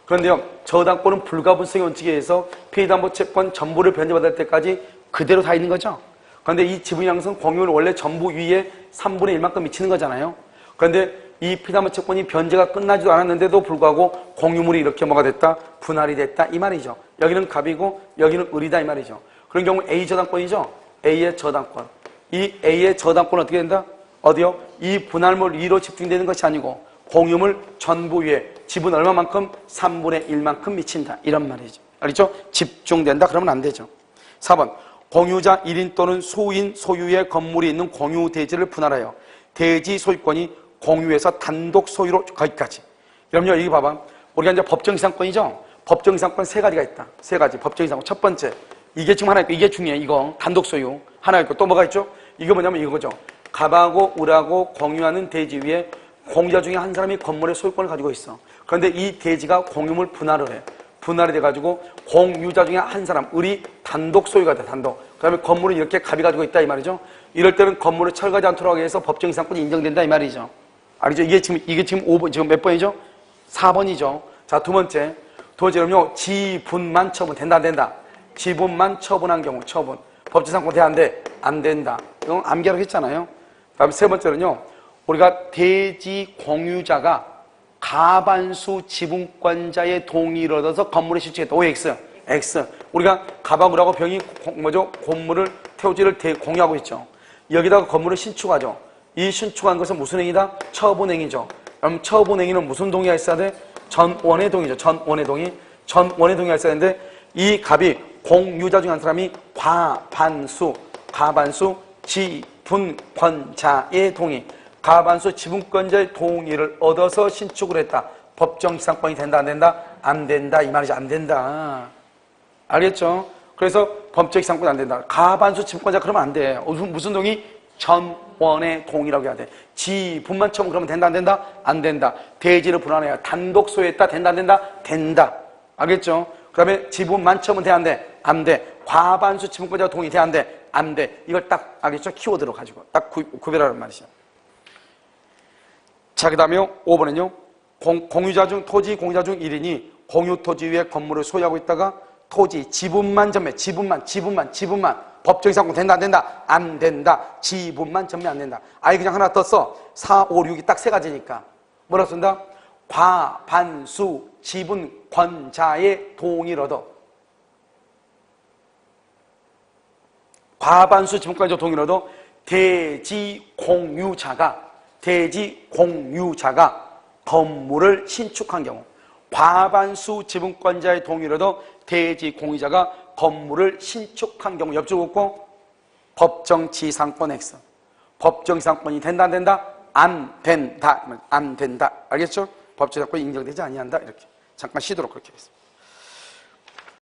그런데요, 저당권은 불가분성의 원칙에 의해서 피의담보 채권 전부를 변제받을 때까지 그대로 다 있는 거죠. 그런데 이 지분 양성 공유를 원래 전부 위에 3분의 1만큼 미치는 거잖아요. 그런데 이 피의담보 채권이 변제가 끝나지도 않았는데도 불구하고 공유물이 이렇게 뭐가 됐다? 분할이 됐다. 이 말이죠. 여기는 갑이고 여기는 을이다. 이 말이죠. 그런 경우 A 저당권이죠. A의 저당권. 이 A의 저당권은 어떻게 된다? 어디요? 이 분할물 위로 집중되는 것이 아니고 공유물 전부 위에 지분 얼마만큼? 3분의 1만큼 미친다. 이런 말이죠. 알겠죠? 집중된다. 그러면 안 되죠. 4번 공유자 1인 또는 소인 소유의 건물이 있는 공유 대지를 분할하여 대지 소유권이 공유에서 단독 소유로 거기까지. 그럼요. 여기 봐봐. 우리가 이제 법정이상권이죠. 법정이상권 세 가지가 있다. 세 가지. 법정이상권. 첫 번째. 이게 지금 하나 있고 이게 중요해. 이거 단독 소유. 하나 있고 또 뭐가 있죠? 이거 뭐냐면 이거죠. 갑하고 을하고 공유하는 대지 위에 공유자 중에 한 사람이 건물의 소유권을 가지고 있어. 그런데 이 대지가 공유물 분할을 해. 분할이 돼가지고 공유자 중에 한 사람, 을이 단독 소유가 돼. 단독. 그 다음에 건물을 이렇게 갑이 가지고 있다 이 말이죠. 이럴 때는 건물을 철거하지 않도록 하기 위해서 법정이상권이 인정된다 이 말이죠. 알죠? 이게 지금 5번, 지금 몇 번이죠? 4번이죠. 자, 두 번째는요, 지분만 처분. 된다, 안 된다? 지분만 처분한 경우, 처분. 법정이상권 돼, 안 돼? 안 된다. 이건 암기하라고 했잖아요. 그 다음에 세 번째는요, 우리가 대지 공유자가 가반수 지분권자의 동의를 얻어서 건물에 신축했다. OX, X. 우리가 갑하고 을하고 병이 건물을 태우지를 공유하고 있죠. 여기다가 건물을 신축하죠. 이 신축한 것은 무슨 행위다? 처분행위죠. 그럼 처분행위는 무슨 동의가 있어야 돼? 전원의 동의죠. 전원의 동의. 전원의 동의가 있어야 되는데 이 갑이 공유자 중 한 사람이 과반수 지분권자의 동의, 과반수 지분권자의 동의를 얻어서 신축을 했다. 법정지상권이 된다, 안 된다? 안 된다. 이 말이지, 안 된다. 알겠죠? 그래서 법정지상권이 안 된다. 과반수 지분권자 그러면 안 돼. 무슨 동의? 전원의 동의라고 해야 돼. 지분만 처음 그러면 된다, 안 된다? 안 된다. 대지를 분할해야 단독 소유했다, 된다, 안 된다? 된다. 알겠죠? 그 다음에 지분만 처음은 돼, 안 돼? 안 돼. 과반수 지분권자 동의 돼, 안 돼? 안 돼. 이걸 딱, 알겠죠? 키워드로 가지고 딱 구별하는 말이죠. 자, 그 다음에 5번은요. 공유자 중, 토지 공유자 중 1인이 공유 토지 위에 건물을 소유하고 있다가 토지 지분만 전매, 지분만 법정이상권 된다, 안 된다? 안 된다. 지분만 전매 안 된다. 아예 그냥 하나 떴어. 4, 5, 6이 딱 세 가지니까 뭐라 쓴다? 과반수 지분권자의 동의를 얻어. 과반수 지분권자 동의를 얻어 대지 공유자가 건물을 신축한 경우, 과반수 지분권자의 동의를 얻어 대지 공유자가 건물을 신축한 경우, 옆줄 긋고 법정지상권 X. 법정지상권이 된다, 안 된다? 안 된다. 안 된다. 알겠죠? 법정지상권이 인정되지 아니한다. 이렇게 잠깐 쉬도록 그렇게 하겠습니다.